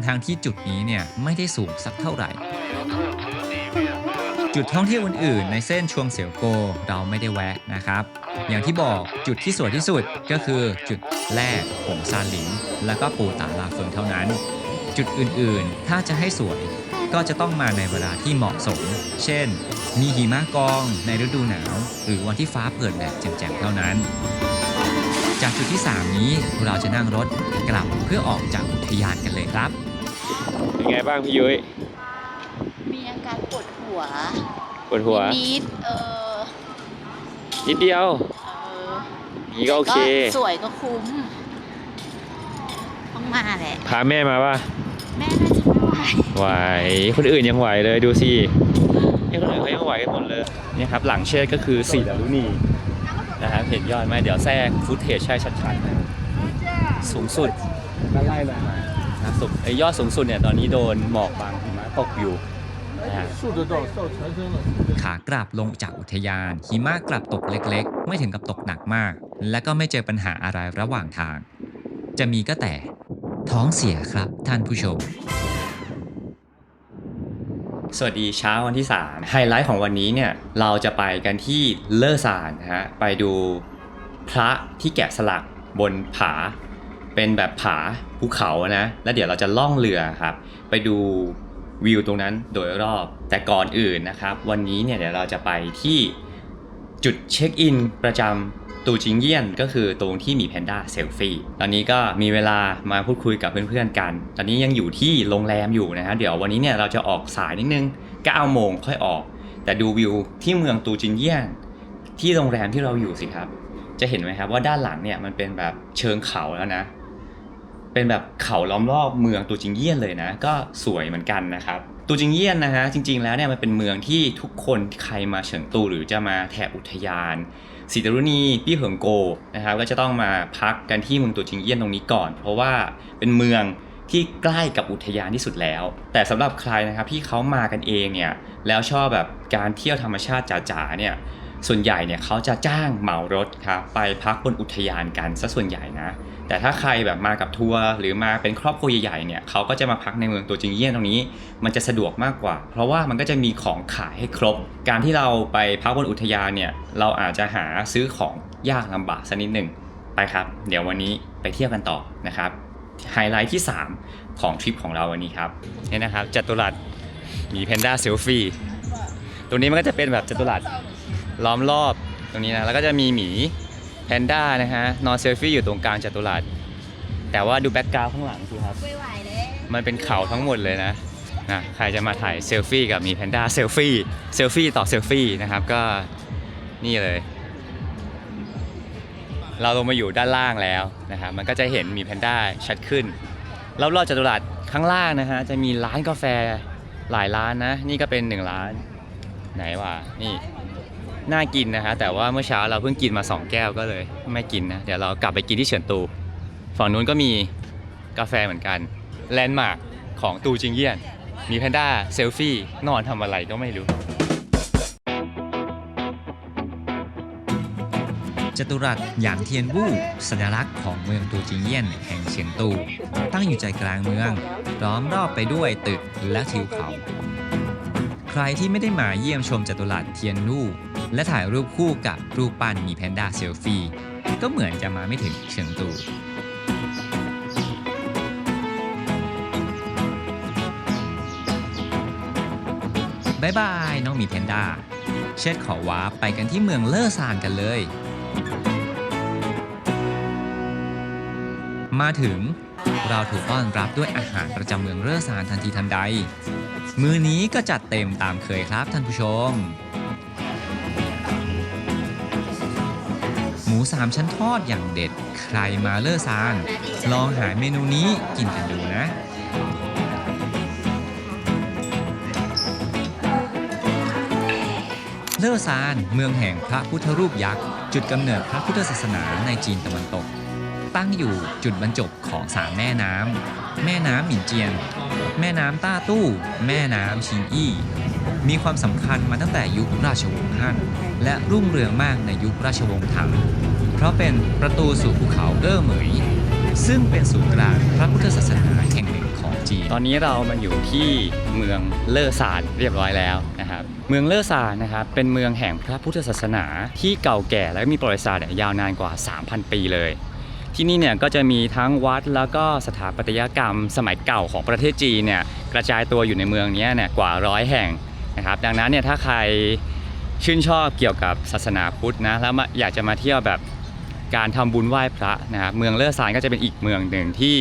ทั้งที่จุดนี้เนี่ยไม่ได้สูงสักเท่าไหร่ จุดท่องเที่ยวอื่นๆในเส้นชวงเสี่ยวโกเราไม่ได้แวะนะครับ อย่างที่บอกจุดที่สวยที่สุดก็คือจุดแรกหงซานหลิงแล้วก็ปูตาลาเฟิงเท่านั้น จุดอื่นๆถ้าจะให้สวยก็จะต้องมาในเวลาที่เหมาะสม เช่นมีหิมะกองในฤดูหนาวหรือวันที่ฟ้าเปิดแบบแจ่มๆเท่านั้น จากจุดที่ 3 นี้เราจะนั่งรถกลับเพื่อออกจากอุทยานกันเลยครับ เป็นไงบ้างพี่ยุ้ย มีอาการปวดหัว ปวดหัว นิดนิดเดียว นี่ก็โอเค สวยก็คุ้มต้องมาแหละ พาแม่มาป่ะ แม่น่าจะไม่ไหว ไหวคนอื่นยังไหวเลยดูสินี่คนอื่นเขายังไหวกันหมดเลยนี่ครับหลังเชษก็คือสีดารุณีนะครับเห็นยอดไหมเดี๋ยวแทรกฟุตเทจใช่ชัดๆสูงสุดไล่ลงมานะสุดไอ้ยอดสูงสุดเนี่ยตอนนี้โดนหมอกบางหิมะตกอยู่นะฮะ ขากลับลงจากอุทยานหิมะกลับตกเล็กๆไม่ถึงกับตกหนักมาก และก็ไม่เจอปัญหาอะไรระหว่างทาง จะมีก็แต่ท้องเสียครับท่านผู้ชม สวัสดีเช้าวันที่ 3ไฮไลท์ของวันนี้เนี่ยเราจะไปกันที่เลอซานนะฮะไปดูพระที่แกะสลักบนผาเป็นแบบผาภูเขานะแล้วเดี๋ยวเราจะล่องเรือครับไปดูวิวตรงนั้นโดยรอบแต่ก่อนอื่นนะครับวันนี้เนี่ยเดี๋ยวเราจะไปที่จุดเช็คอินประจ ตูจิงเยี่ยนก็คือตรงที่มีแพนด้าเซลฟี่ตอนนี้ก็มีเวลามาพูดคุยกับเพื่อนๆกันตอนนี้ยังอยู่ที่โรงแรมอยู่นะครับเดี๋ยววันนี้เนี่ยเราจะออกสายนิดนึง9 โมงค่อยออกแต่ดูวิวที่เมืองตูจิงเยี่ยนที่โรงแรมที่เราอยู่สิครับจะเห็นไหมครับว่าด้านหลังเนี่ยมันเป็นแบบเชิงเขาแล้วนะเป็นแบบเขาล้อมรอบเมืองตูจิงเยี่ยนเลยนะก็สวยเหมือนกันนะครับตูจิงเยี่ยนนะฮะจริงๆแล้วเนี่ยมันเป็นเมืองที่ทุกคนใครมาเฉิงตูหรือจะมาแถบอุทยานสีดารุณีปี้เหิงโกนะครับก็จะต้องมาพักกันที่เมืองตูจิงเยี่ยนตรงนี้ก่อนเพราะว่าเป็นเมืองที่ใกล้กับอุทยานที่สุดแล้วแต่สำหรับใครนะครับที่เขามากันเองเนี่ยแล้วชอบแบบการเที่ยวธรรมชาติจ๋าๆเนี่ยส่วนใหญ่เนี่ยเขาจะจ้างเหมารถครับไปพักบนอุทยานกันซะส่วนใหญ่นะแต่ถ้าใครแบบมากับทัวร์หรือมาเป็นครอบครัวใหญ่ๆเนี่ยเขาก็จะมาพักในเมืองตูจิงเยี่ยนตรงนี้มันจะสะดวกมากกว่าเพราะว่ามันก็จะมีของขายให้ครบการที่เราไปพักบนอุทยานเนี่ยเราอาจจะหาซื้อของยากลำบากสักนิดหนึ่งไปครับเดี๋ยววันนี้ไปเที่ยวกันต่อนะครับไฮไลท์ที่3ของทริปของเราวันนี้ครับนี่นะครับจัตุรัสมีแพนด้าเซลฟี่ตรงนี้มันก็จะเป็นแบบจัตุรัสล้อมรอบตรงนี้นะแล้วก็จะมีหมีแพนด้านะฮะนอนเซลฟี่อยู่ตรงกลางจัตุรัสแต่ว่าดูแบ็กกราวด์ข้างหลังสิครับมันเป็นเขาทั้งหมดเลยนะใครจะมาถ่ายเซลฟี่กับหมีแพนด้าเซลฟี่ต่อเซลฟี่นะครับก็นี่เลยเราลงมาอยู่ด้านล่างแล้วนะครับมันก็จะเห็นหมีแพนด้าชัดขึ้นรอบๆจัตุรัสข้างล่างนะฮะจะมีร้านกาแฟหลายร้านนะนี่ก็เป็น1ร้านไหนวะนี่น่ากินนะฮะแต่ว่าเมื่อเช้าเราเพิ่งกินมา2 แก้วก็เลยไม่กินนะเดี๋ยวเรากลับไปกินที่เฉินตูฝั่งนู้นก็มีกาแฟเหมือนกันแลนด์มาร์คของตูจิงเยี่ยนมีแพนด้าเซลฟี่นอนทำอะไรก็ไม่รู้จัตุรัสหยางเทียนวู่สัญลักษณ์ของเมืองตูจิงเยี่ยนแห่งเฉียงตูตั้งอยู่ใจกลางเมืองล้อมรอบไปด้วยตึกและทิวเขาใครที่ไม่ได้มาเยี่ยมชมจัตุรัสเทียนวู่และถ่ายรูปคู่กับรูปปั้นมีแพนด้าเซลฟี่ก็เหมือนจะมาไม่ถึงเฉียงตูบายบายน้องหมีแพนด้าเชิดขอว้าไปกันที่เมืองเลอซานกันเลยมาถึงเราถูกต้อนรับด้วยอาหารประจำเมืองเลอซานทันทีทันใดมื้อนี้ก็จัดเต็มตามเคยครับท่านผู้ชมหมู3 ชั้นทอดอย่างเด็ดใครมาเลอซานลองหาเมนูนี้กินกันดูนะเลอซานเมืองแห่งพระพุทธรูปยักษ์จุดกำเนิดพระพุทธศาสนาในจีนตะวันตกตั้งอยู่จุดบรรจบของ3 แม่น้ำแม่น้ำหมินเจียนแม่น้ำต้าตู้แม่น้ำชิงอี้มีความสำคัญมาตั้งแต่ยุคราชวงศ์ฮั่นและรุ่งเรืองมากในยุคราชวงศ์ถังเพราะเป็นประตูสู่ภูเขาเอ้อเหมยซึ่งเป็นศูนย์กลางพระพุทธศาสนาแห่งหนึ่งของจีนตอนนี้เรามาอยู่ที่เมืองเลอซานเรียบร้อยแล้วนะครับเมืองเลอซานนะครับเป็นเมืองแห่งพระพุทธศาสนาที่เก่าแก่และมีประวัติศาสตร์ยาวนานกว่า 3,000 ปีเลยที่นี่เนี่ยก็จะมีทั้งวัดแล้วก็สถาปัตยกรรมสมัยเก่าของประเทศจีนเนี่ยกระจายตัวอยู่ในเมืองนี้เนี่ยกว่า100 แห่งนะครับดังนั้นเนี่ยถ้าใครชื่นชอบเกี่ยวกับศาสนาพุทธนะแล้วอยากจะมาเที่ยวแบบการทำบุญไหว้พระนะครับเมืองเลอซานก็จะเป็นอีกเมืองหนึ่งที่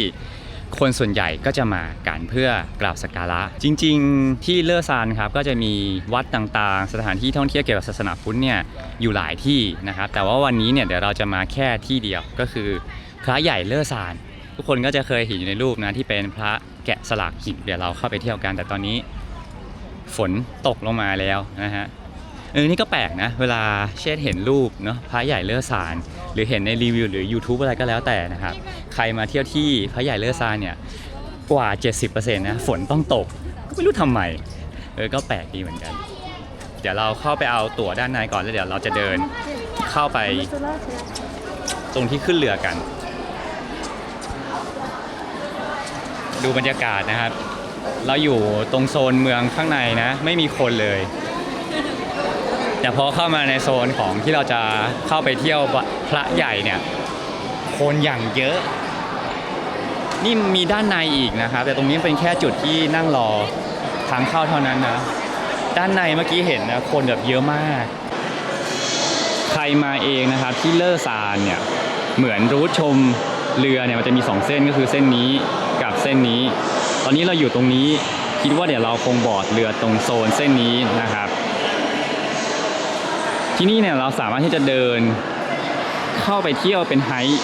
คนส่วนใหญ่ก็จะมากันเพื่อกราบสักการะจริงๆที่เลอซานครับก็จะมีวัดต่างๆสถานที่ท่องเที่ยวเกี่ยวกับศาสนาพุทธเนี่ยอยู่หลายที่นะครับแต่ว่าวันนี้เนี่ยเดี๋ยวเราจะมาแค่ที่เดียวก็คือพระใหญ่เลอซานทุกคนก็จะเคยเห็นอยู่ในรูปนะที่เป็นพระแกะสลักหินเดี๋ยวเราเข้าไปเที่ยวกันแต่ตอนนี้ฝนตกลงมาแล้วนะฮะนี่ก็แปลกนะเวลาเช่นเห็นรูปเนาะพระใหญ่เลอซานหรือเห็นในรีวิวหรือ YouTube อะไรก็แล้วแต่นะครับใครมาเที่ยวที่พระใหญ่เลอซานเนี่ยกว่า 70% นะฝนต้องตกก็ไม่รู้ทำไมก็แปลกดีเหมือนกันเดี๋ยวเราเข้าไปเอาตั๋วด้านในก่อนแล้วเดี๋ยวเราจะเดินเข้าไปตรงที่ขึ้นเรือกันดูบรรยากาศนะครับเราอยู่ตรงโซนเมืองข้างในนะไม่มีคนเลยแต่พอเข้ามาในโซนของที่เราจะเข้าไปเที่ยวพระใหญ่เนี่ยคนอย่างเยอะนี่มีด้านในอีกนะครับแต่ตรงนี้เป็นแค่จุดที่นั่งรอทางเข้าเท่านั้นนะด้านในเมื่อกี้เห็นนะคนแบบเยอะมากใคร รมาเองนะครับที่เลอซานเนี่ยเหมือนรูทชมเรือเนี่ยมันจะมี2เส้นก็คือเส้นนี้กับเส้นนี้ ตอนนี้เราอยู่ตรงนี้คิดว่าเดี๋ยวเราคงบอร์ดเรือตรงโซนเส้นนี้นะครับที่นี่เนี่ยเราสามารถที่จะเดินเข้าไปเที่ยวเป็นไฮค์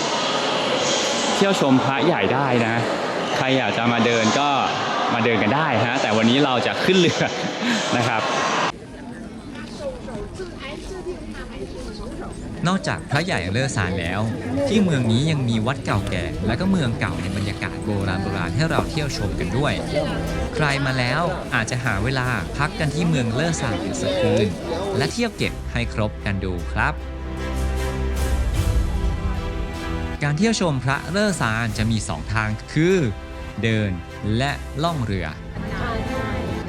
เที่ยวชมพระใหญ่ได้นะใครอยากจะมาเดินก็มาเดินกันได้ฮะแต่วันนี้เราจะขึ้นเรือนะครับ นอกจากพระใหญ่เลอซานแล้ว ที่เมืองนี้ยังมีวัดเก่าแก่และก็เมืองเก่าในบรรยากาศโบราณให้เราเที่ยวชมกันด้วย ใครมาแล้วอาจจะหาเวลาพักกันที่เมืองเลอซานอีกสักคืนและเที่ยวเก็บให้ครบกันดูครับ การเที่ยวชมพระเลอซานจะมี 2 ทางคือ เดินและล่องเรือ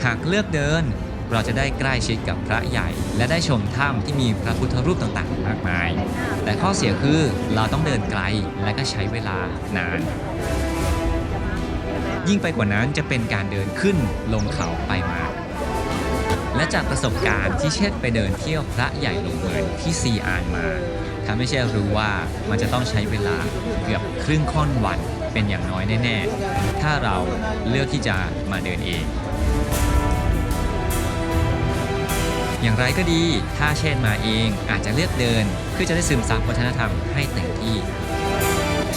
หากเลือกเดินเราจะได้ใกล้ชิดกับพระใหญ่และได้ชมถ้ำที่มีพระพุทธรูปต่างๆมากมายแต่ข้อเสียคือเราต้องเดินไกลและก็ใช้เวลานานยิ่งไปกว่านั้นจะเป็นการเดินขึ้นลงเขาไปมาและจากประสบการณ์ที่เช่นไปเดินเที่ยวพระใหญ่หลวงเมืองที่ซีอานมาทำให้เช่รู้ว่ามันจะต้องใช้เวลาเกือบครึ่งค่อนวันเป็นอย่างน้อยแน่ๆถ้าเราเลือกที่จะมาเดินเองอย่างไรก็ดีถ้าเช่นมาเองอาจจะเลือกเดินเพื่อจะได้ซึมซับวัฒนธรรมให้เต็มที่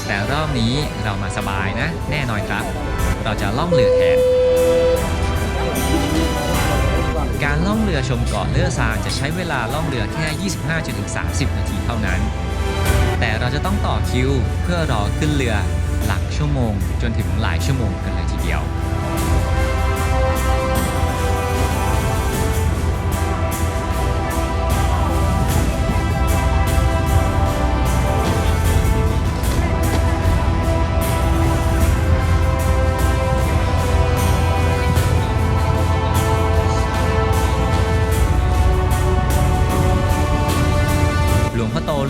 แต่รอบนี้เรามาสบายนะแน่นอนครับเราจะล่องเรือแทนการล่องเรือชมเกาะเลอซานจะใช้เวลาล่องเรือแค่ 25-30 นาทีเท่านั้นแต่เราจะต้องต่อคิวเพื่อรอขึ้นเรือหลักชั่วโมงจนถึงหลายชั่วโมงกันเลยทีเดียว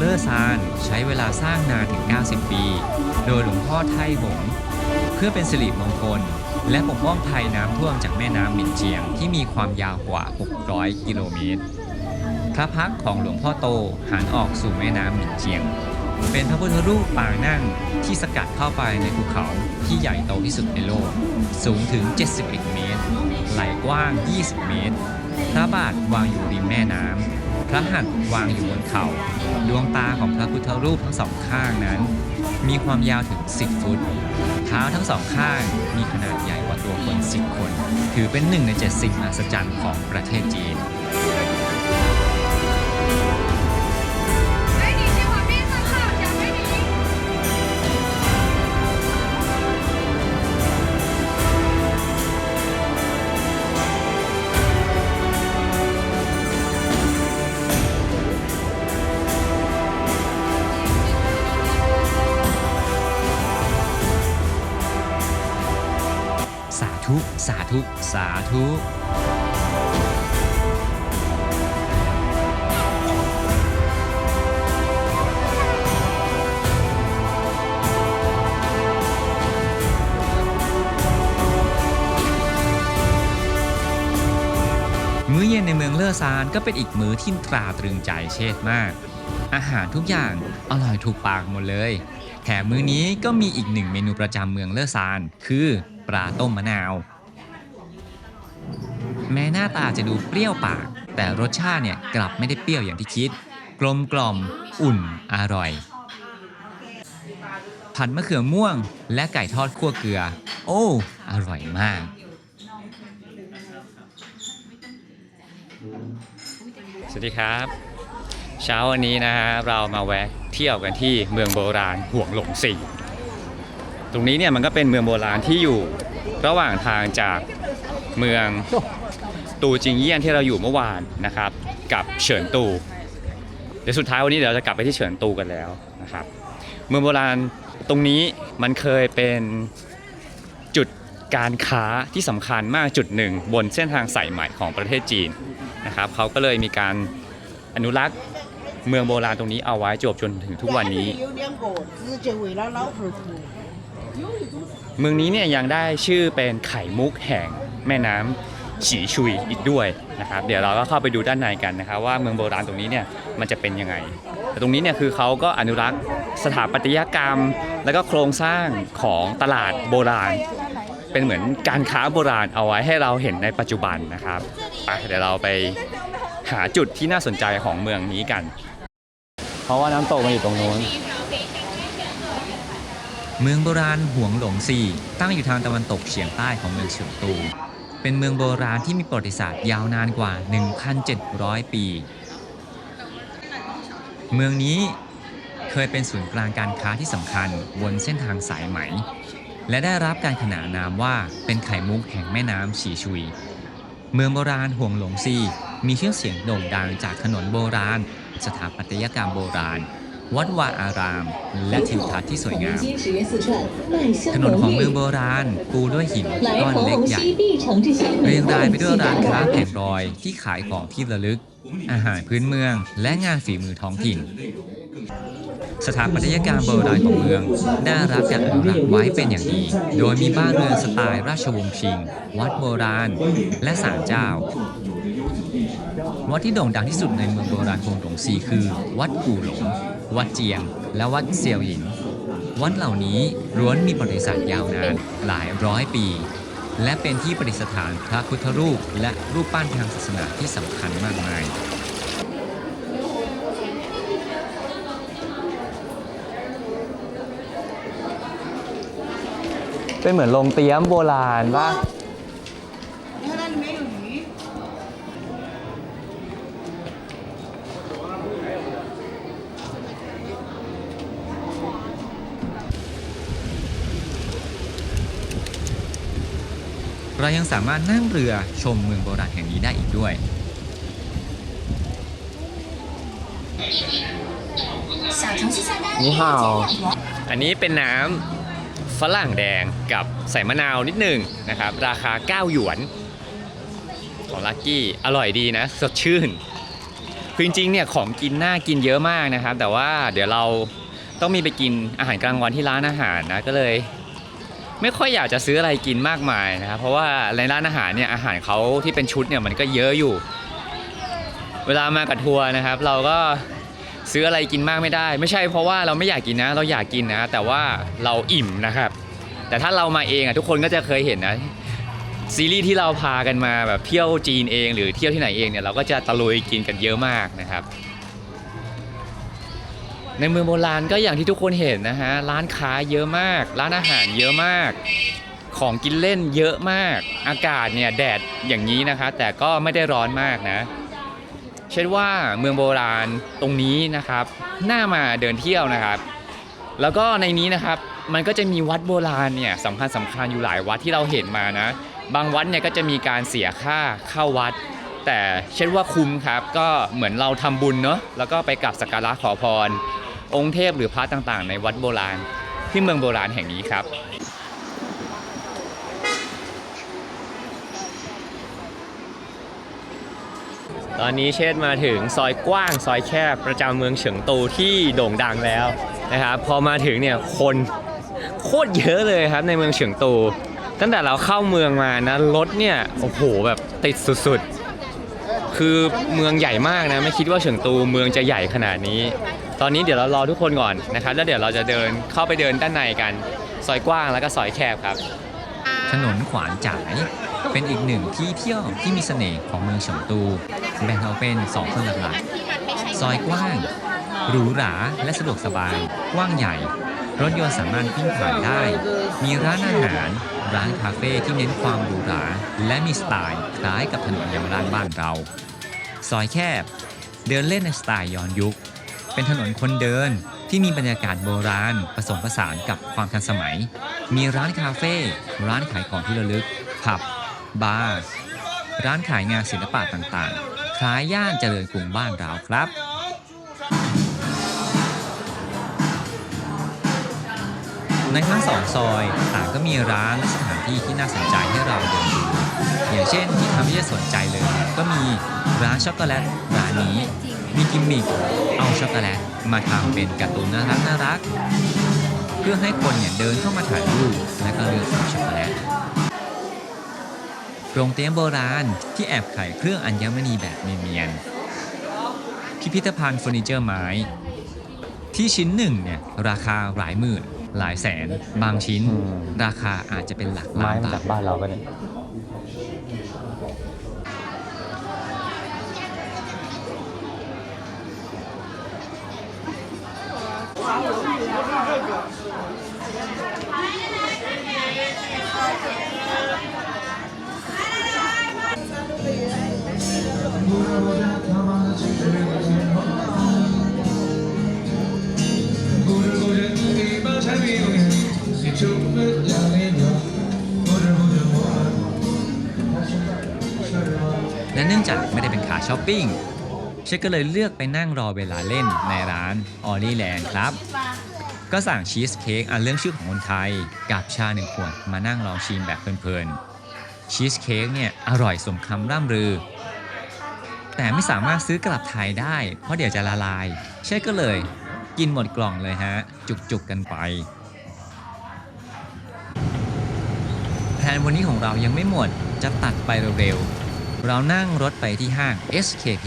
เลอซานใช้เวลาสร้างนานถึง 90 ปี โดยหลวงพ่อไทหงเพื่อเป็นสิริมงคลและปกป้องภัยน้ำท่วมจากแม่น้ำหมินเจียงที่มีความยาวกว่า 600 กิโลเมตรพระพักตร์ของหลวงพ่อโตหันออกสู่แม่น้ำหมินเจียงเป็นพระพุทธรูปปางนั่งที่สกัดเข้าไปในภูเขาที่ใหญ่โตที่สุดในโลกสูงถึง 71 เมตรไหลกว้าง 20 เมตรพระบาทวางอยู่ริมแม่น้ำพระหัตถ์วางอยู่บนเขาดวงตาของพระพุทธรูปทั้งสองข้างนั้นมีความยาวถึง 10 ฟุตเท้าทั้งสองข้างมีขนาดใหญ่กว่าตัวคน 10 คนถือเป็น1 ใน 7 สิ่งมหัศจรรย์ของประเทศจีนสาธุ สาธุ มื้อเย็นในเมืองเลอซานก็เป็นอีกมื้อที่ตราตรึงใจเชษมากอาหารทุกอย่างอร่อยถูกปากหมดเลยแถมมื้อนี้ก็มีอีกหนึ่งเมนูประจำเมืองเลอซานคือปลาต้มมะนาวแม้หน้าตาจะดูเปรี้ยวปากแต่รสชาติเนี่ยกลับไม่ได้เปรี้ยวอย่างที่คิดกลมกล่อมอุ่นอร่อยผัดมะเขือม่วงและไก่ทอดคั่วเกลือโอ้อร่อยมากสวัสดีครับเช้าวันนี้นะฮะเรามาแวะเที่ยวกันที่เมืองโบราณห่วงหลงสี่ตรงนี้เนี่ยมันก็เป็นเมืองโบราณที่อยู่ระหว่างทางจากเมืองตูจิงเยี่ยนที่เราอยู่เมื่อวานนะครับกับเฉินตูเดี๋ยวสุดท้ายวันนี้เดี๋ยวเราจะกลับไปที่เฉินตูกันแล้วนะครับเมืองโบราณตรงนี้มันเคยเป็นจุดการค้าที่สำคัญมากจุดหนึ่งบนเส้นทางสายใหม่ของประเทศจีนนะครับเขาก็เลยมีการอนุรักษ์เมืองโบราณตรงนี้เอาไว้จวบจนถึงทุกวันนี้เมืองนี้เนี่ยยังได้ชื่อเป็นไข่มุกแห่งแม่น้ำ ฉีชุยอีกด้วยนะครับเดี๋ยวเราก็เข้าไปดูด้านในกันนะครับว่าเมืองโบราณตรงนี้เนี่ยมันจะเป็นยังไงแต่ตรงนี้เนี่ยคือเขาก็อนุรักษ์สถาปัตยกรรม แล้วก็โครงสร้างของตลาดโบราณ เป็นเหมือนการค้าโบราณเอาไว้ให้เราเห็นในปัจจุบันนะครับไปเดี๋ยวเราไปหาจุดที่น่าสนใจของเมืองนี้กัน เพราะว่าน้ำตกมันอยู่ตรงโน้น เมืองโบราณหวงหลงซีตั้งอยู่ทางตะวันตกเฉียงใต้ของเมืองเฉิงตู เป็นเมืองโบราณที่มีประวัติศาสตร์ยาวนานกว่า 1,700 ปี เมืองนี้เคยเป็นศูนย์กลางการค้าที่สำคัญบนเส้นทางสายไหม และได้รับการขนานนามว่าเป็นไข่มุกแห่งแม่น้ำฉีชุย เมืองโบราณหวงหลงซีมีชื่อเสียงโด่งดังจากถนนโบราณ สถาปัตยกรรมโบราณ วัดวาอาราม และทิวทัศน์ที่สวยงาม ถนนของเมืองโบราณปูด้วยหินก้อนเล็กใหญ่ เรียงรายไปด้วยร้านค้าแผงรอยที่ขายของที่ระลึก อาหารพื้นเมือง และงานฝีมือท้องถิ่น สถาปัตยกรรมโบราณของเมืองได้รับการอนุรักษ์ไว้เป็นอย่างดี โดยมีบ้านเรือนสไตล์ราชวงศ์ชิง วัดโบราณ และศาลเจ้า วัดที่โด่งดังที่สุดในเมืองโบราณหวงหลงซีคือ วัดกู่หลง วัดเจียง และวัดเซียวหยิน วัดเหล่านี้ล้วนมีประวัติศาสตร์ยาวนานหลายร้อยปี และเป็นที่ประดิษฐานพระพุทธรูปและรูปปั้นทางศาสนาที่สำคัญมากมาย เป็นเหมือนโรงเตี้ยมโบราณว่าเรายังสามารถนั่งเรือชมเมืองโบราณแห่งนี้ได้อีกด้วย นี่ฮาวอันนี้เป็นน้ำฝรั่งแดงกับใส่มะนาวนิดหนึ่งนะครับ ราคา 9 หยวน ของลักกี้อร่อยดีนะ สดชื่นคือจริงๆเนี่ยของกินน่ากินเยอะมากนะครับ แต่ว่าเดี๋ยวเราต้องมีไปกินอาหารกลางวันที่ร้านอาหารนะก็เลยไม่ค่อยอยากจะซื้ออะไรกินมากมายนะครับเพราะว่าในร้านอาหารเนี่ยอาหารเขาที่เป็นชุดเนี่ยมันก็เยอะอยู่ เวลามากับทัวร์นะครับเราก็ซื้ออะไรกินมากไม่ได้ไม่ใช่เพราะว่าเราไม่อยากกินนะเราอยากกินนะแต่ว่าเราอิ่มนะครับแต่ถ้าเรามาเองทุกคนก็จะเคยเห็นนะซีรีส์ที่เราพากันมาแบบเที่ยวจีนเองหรือเที่ยวที่ไหนเองเนี่ยเราก็จะตะลุยกินกันเยอะมากนะครับในเมืองโบราณก็อย่างที่ทุกคนเห็นนะฮะร้านค้าเยอะมากร้านอาหารเยอะมากของกินเล่นเยอะมากอากาศเนี่ยแดดอย่างนี้นะคะแต่ก็ไม่ได้ร้อนมากนะเช่นว่าเมืองโบราณตรงนี้นะครับน่ามาเดินเที่ยวนะครับแล้วก็ในนี้นะครับมันก็จะมีวัดโบราณเนี่ยสำคัญอยู่หลายวัดที่เราเห็นมานะบางวัดเนี่ยก็จะมีการเสียค่าเข้าวัดแต่เช่นว่าคุ้มครับก็เหมือนเราทำบุญเนาะแล้วก็ไปกราบสักการะขอพรองค์เทพหรือพระต่างๆในวัดโบราณที่เมืองโบราณแห่งนี้ครับตอนนี้เชษมาถึงซอยกว้างซอยแคบประจำเมืองเฉิงตูที่โด่งดังแล้วนะครับพอมาถึงเนี่ยคนโคตรเยอะเลยครับในเมืองเฉิงตูตั้งแต่เราเข้าเมืองมานะรถเนี่ยโอ้โหแบบติดสุดๆคือเมืองใหญ่มากนะไม่คิดว่าเฉิงตูเมืองจะใหญ่ขนาดนี้ตอนนี้เดี๋ยวเรารอทุกคนก่อนนะครับแล้วเดี๋ยวเราจะเดินเข้าไปเดินด้านในกันซอยกว้างแล้วก็ซอยแคบครับ ถนนขวานจ๋ายเป็นอีกหนึ่งที่เที่ยวที่มีเสน่ห์ของเมืองเฉิงตูแบ่งออกเป็น2 โซนหลักๆซอยกว้างหรูหราและสะดวกสบายกว้างใหญ่รถยนต์สามารถวิ่งผ่านได้มีร้านอาหารร้านคาเฟ่ที่เน้นความหรูหราและมีสไตล์คล้ายกับถนนเยาวราชบ้านเราซอยแคบเดินเล่นในสไตล์ย้อนยุคเป็นถนนคนเดินที่มีบรรยากาศโบราณผสมผสานกับความทันสมัยมีร้านคาเฟ่ร้านขายของที่ระลึกผับบาร์ร้านขายงานศิลปะต่างๆคล้ายย่านเจริญกรุงบ้านเราครับในทั้ง2 ซอยต่างก็มีร้านและสถานที่ที่น่าสนใจให้เราเดินดูอย่างเช่นที่ทำให้สนใจเลยก็มีร้านช็อกโกแลตร้านนี้มีกิมมิคเอาช็อกโกแลตมาทำเป็นการ์ตูนน่ารักเพื่อให้คนเนี่ยเดินเข้ามาถ่ายรูปและก็เลือกซื้อช็อกโกแลต โรงเตรียมโบราณที่แอบขายเครื่องอัญมณีแบบเนียนๆพิพิธภัณฑ์เฟอร์นิเจอร์ไม้ที่ชิ้นหนึ่งเนี่ยราคาหลายหมื่นหลายแสนบางชิ้น ราคาอาจจะเป็นหลักล้านบาท บ้านเราก็เนี่ย และเนื่องจากไม่ได้เป็นขาช้อปปิ้งเชคก็เลยเลือกไปนั่งรอเวลาเล่นในร้านออลี่แลนด์ครับ ก็สั่งชีสเค้กอันเรื่องชื่อของคนไทยกับชาหนึ่งขวดมานั่งลองชิมแบบเพลินๆชีสเค้กเนี่ยอร่อยสมคำร่ำลือ แต่ไม่สามารถซื้อกลับไทยได้เพราะเดี๋ยวจะละลายเชคก็เลยกินหมดกล่องเลยฮะ จุกๆกันไปแผนวันนี้ของเรายังไม่หมดจะตัดไปเร็วๆเรานั่งรถไปที่ห้าง SKP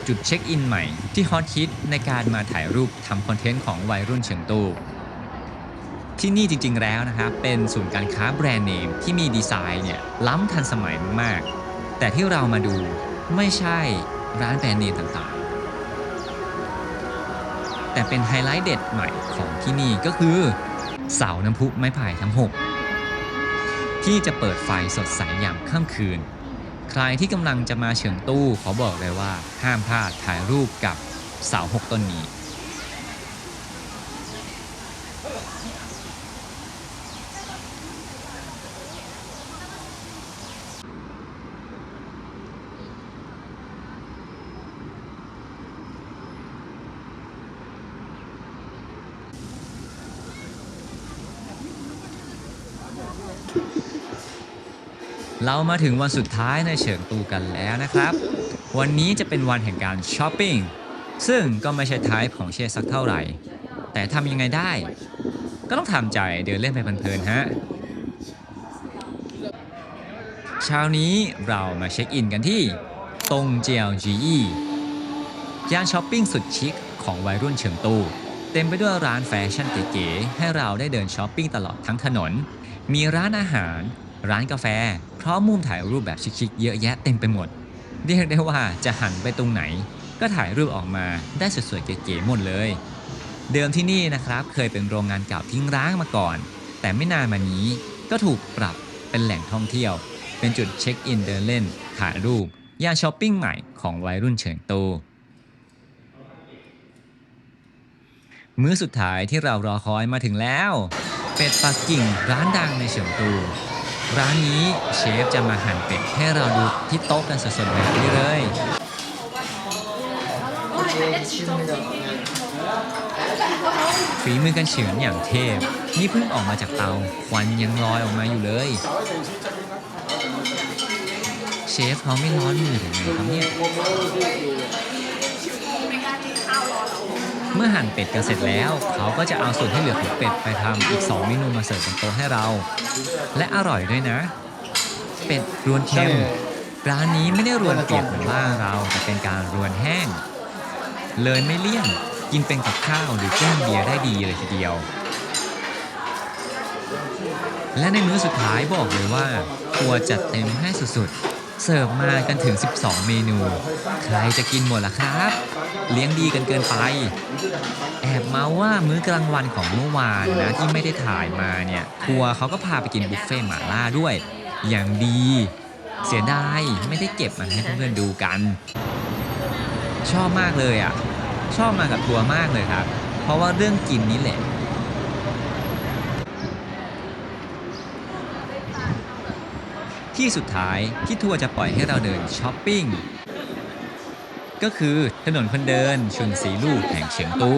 จุดเช็คอินใหม่ที่ฮอตฮิตในการมาถ่ายรูปทำคอนเทนต์ของวัยรุ่นเฉิงตู ที่นี่จริงๆแล้วนะครับเป็นศูนย์การค้าแบรนด์เนมที่มีดีไซน์เนี่ยล้ำทันสมัยมากๆแต่ที่เรามาดูไม่ใช่ร้านแบรนด์เนมต่างๆแต่เป็นไฮไลท์เด็ดใหม่ของที่นี่ก็คือเสาน้ำพุไม้ไผ่ทั้ง 6 ที่จะเปิดไฟสดใสยามค่ำคืนใครที่กำลังจะมาเฉิงตู้ขอบอกเลยว่าห้ามพลาดถ่ายรูปกับเสา 6 ต้นนี้ เรามาถึงวันสุดท้ายในเฉิงตูกันแล้วนะครับ วันนี้จะเป็นวันแห่งการช้อปปิ้งซึ่งก็ไม่ใช่ไทป์ของเชษสักเท่าไหร่ แต่ทำยังไงได้ ก็ต้องทำใจเดินเล่นไปเพลินๆฮะเช้านี้เรามาเช็คอินกันที่ตงเจียวจีอีย่านช้อปปิ้งสุดชิคของวัยรุ่นเฉิงตูเต็มไปด้วยร้านแฟชั่นเก๋ๆให้เราได้เดินช้อปปิ้งตลอดทั้งถนนมีร้านอาหารร้านกาแฟพร้อมมุมถ่ายรูปแบบชิคๆเยอะแยะเต็มไปหมดเรียกได้ว่าจะหันไปตรงไหนก็ถ่ายรูปออกมาได้สวยๆเก๋ๆหมดเลยเดิมที่นี่นะครับเคยเป็นโรงงานเก่าทิ้งร้างมาก่อนแต่ไม่นานมานี้ก็ถูกปรับเป็นแหล่งท่องเที่ยวเป็นจุดเช็คอินเดินเล่นถ่ายรูปย่านช้อปปิ้งใหม่ของวัยรุ่นเฉิงตูมื้อสุดท้ายที่เรารอคอยมาถึงแล้วเป็ดปักกิ่งร้านดังในเฉิงตูร้านนี้เชฟจะมาหั่นเป็ดให้เราดูที่โต๊ะกันสดๆแบบนี้เลยฝีมือกันเฉือนอย่างเทพนี่เพิ่งออกมาจากเตาควันยังลอยออกมาอยู่เลยเชฟเขาไม่ร้อนมือหรือไงครับเนี่ยเมื่อหั่นเป็ดกันเสร็จแล้วเขาก็จะเอาส่วนที่เหลือของเป็ดไปทำอีก2เมนูมาเสิร์ฟบนโต๊ะให้เราและอร่อยด้วยนะเป็ดรวนเค็มร้านนี้ไม่ได้รวนเปียกเหมือนบ้านเราแต่เป็นการรวนแห้งเลยไม่เลี่ยนกินเป็นกับข้าวหรือแก้มเบียร์ได้ดีเลยทีเดียวและในมื้อสุดท้ายบอกเลยว่าครัวจัดเต็มให้สุดๆเสิร์ฟมากันถึง12เมนูใครจะกินหมดล่ะครับเลี้ยงดีกันเกินไปแอบมาว่ามื้อกลางวันของเมื่อวานนะที่ไม่ได้ถ่ายมาเนี่ยครัวเขาก็พาไปกินบุฟเฟ่ต์หม่าล่าด้วยอย่างดีเสียดายไม่ได้เก็บมาให้เพื่อนๆดูกันชอบมากเลยอ่ะชอบมากับทัวร์มากเลยครับเพราะว่าเรื่องกินนี้แหละที่สุดท้ายที่ทัวร์จะปล่อยให้เราเดินช้อปปิ้งก็คือถนนคนเดินชุนสีลู่แห่งเฉิงตู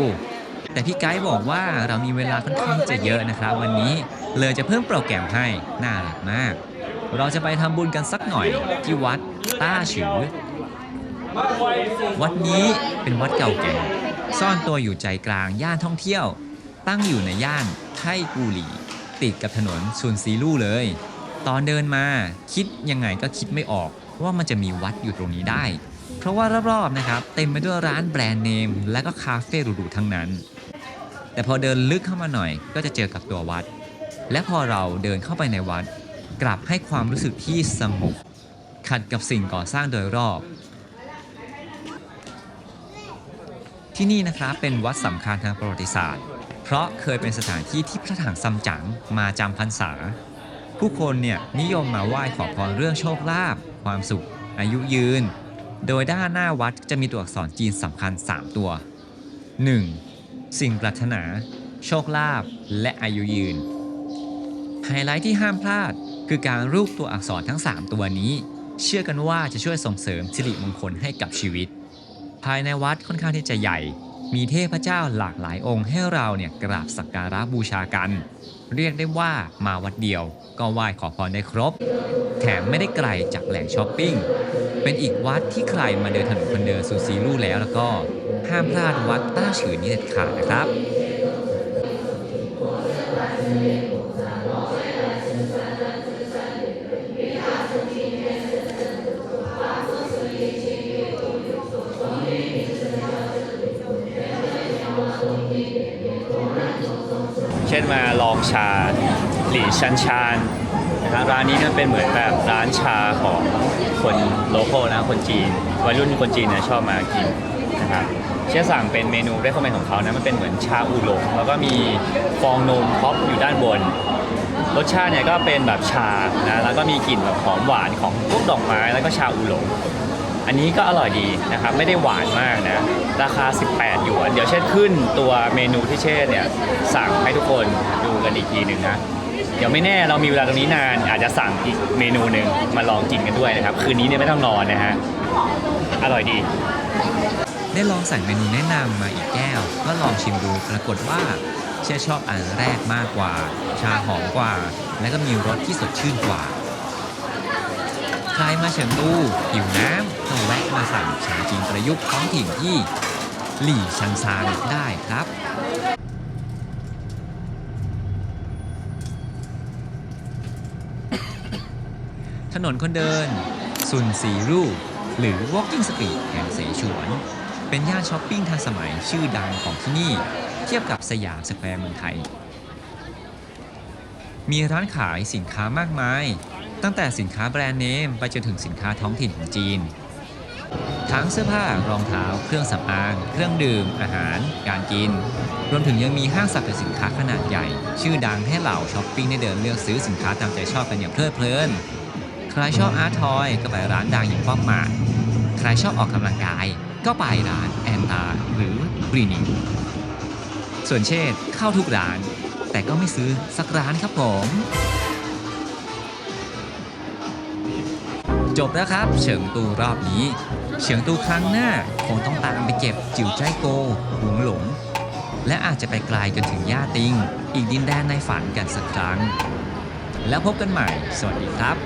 แต่พี่ไกด์บอกว่าเรามีเวลาค่อนข้างจะเยอะนะครับวันนี้เลยจะเพิ่มโปรแกรมให้น่ารักมากเราจะไปทำบุญกันสักหน่อยที่วัดต้าฉือวัดนี้เป็นวัดเก่าแก่ซ่อนตัวอยู่ใจกลางย่านท่องเที่ยวตั้งอยู่ในย่านไทกูหลี่ติดกับถนนชุนสีลู่เลย ตอนเดินมาคิดยังไงก็คิดไม่ออกว่ามันจะมีวัดอยู่ตรงนี้ได้ เพราะว่ารอบๆนะครับเต็มไปด้วยร้านแบรนด์เนมและก็คาเฟ่หรูๆทั้งนั้น แต่พอเดินลึกเข้ามาหน่อยก็จะเจอกับตัววัด และพอเราเดินเข้าไปในวัด กลับให้ความรู้สึกที่สงบขัดกับสิ่งก่อสร้างโดยรอบ ที่นี่นะครับเป็นวัดสำคัญทางประวัติศาสตร์ เพราะเคยเป็นสถานที่ที่พระถังซัมจั๋งมาจำพรรษา ผู้คนเนี่ยนิยมมาไหว้ขอพรเรื่องโชคลาภความสุข อายุยืน โดยด้านหน้าวัดจะมีตัวอักษรจีนสำคัญ 3 ตัว 1. สิ่งปรารถนา โชคลาภและอายุยืน ไฮไลท์ที่ห้ามพลาดคือการรูปตัวอักษรทั้ง 3 ตัวนี้ เชื่อกันว่าจะช่วยส่งเสริมสิริมงคลให้กับชีวิต ภายในวัดค่อนข้างที่จะใหญ่ มีเทพเจ้าหลากหลายองค์ให้เราเนี่ยกราบสักการะบูชากัน เรียกได้ว่ามาวัดเดียวก็ไหว้ขอพรได้ครบ แถมไม่ได้ไกลจากแหล่งช้อปปิ้ง เป็นอีกวัดที่ใครมาเดินถนนคนเดินซูซีลู่แล้วก็ห้ามพลาดวัดต้าฉือนี้เด็ดขาดนะครับ เช่นมาลองชาหลี่ชันชานนะครับร้านนี้เนี่ยเป็นเหมือนแบบร้านชาของคนโลโก้นะคนจีนวัยรุ่นคนจีนเนี่ยชอบมากินนะครับเช่นสั่งเป็นเมนูเรคคอมเมนต์ของเขานะมันเป็นเหมือนชาอูหลงแล้วก็มีฟองนมท็อปอยู่ด้านบน รสชาติเนี่ยก็เป็นแบบชานะแล้วก็มีกลิ่นแบบหอมหวานของพวกดอกไม้แล้วก็ชาอูหลง อันนี้ก็อร่อยดีนะครับไม่ได้หวานมากนะราคา 18 หยวน เดี๋ยวเช่นขึ้นตัวเมนูที่เช่นเนี่ยสั่งให้ทุกคนดูกันอีกทีหนึ่งนะเดี๋ยวไม่แน่เรามีเวลาตรงนี้นานอาจจะสั่งอีกเมนูหนึ่งมาลองกินกันด้วยนะครับคืนนี้เนี่ยไม่ต้องนอนนะฮะอร่อยดี ได้ลองสั่งเมนูแนะนำมาอีกแก้วก็ลองชิมดูปรากฏว่าเชื่อชอบอันแรกมากกว่า ชาหอมกว่า และก็มีรสที่สดชื่นกว่า ใครมาเฉิงตูหิวน้ำก็แวะมาสั่งชาจีนประยุกต์ท้องถิ่นที่หลี่ชันซานได้ครับ ถนนคนเดินซุนซีรู่หรือ Walking Street แห่งเสฉวน เป็นย่านช้อปปิ้งทันสมัยชื่อดังของที่นี่ เทียบกับสยามสแควร์เมืองไทย มีร้านขายสินค้ามากมาย ตั้งแต่สินค้าแบรนด์เนมไปจนถึงสินค้าท้องถิ่นของจีน ทั้งเสื้อผ้ารองเท้าเครื่องสำอางเครื่องดื่มอาหารการกิน รวมถึงยังมีห้างสรรพสินค้าขนาดใหญ่ ชื่อดังให้เหล่าช้อปปิ้งได้เดินเลือกซื้อสินค้าตามใจชอบกันอย่างเพลิดเพลิน ใครชอบอาร์ตทอยก็ไปร้านดังอย่างป๊อปมาร์ทใครชอบออกกำลังกายก็ไปร้านแอนตาหรือบรีนิงส่วนเชษเข้าทุกร้าน แต่ก็ไม่ซื้อสักร้านครับผม จบแล้วครับเฉิงตูรอบนี้ เฉิงตูครั้งหน้าคงต้องตามไปเก็บจิ๋วใจโกหวงหลง และอาจจะไปไกลจนถึงย่าติง อีกดินแดนในฝันกันสักครั้ง แล้วพบกันใหม่ สวัสดีครับ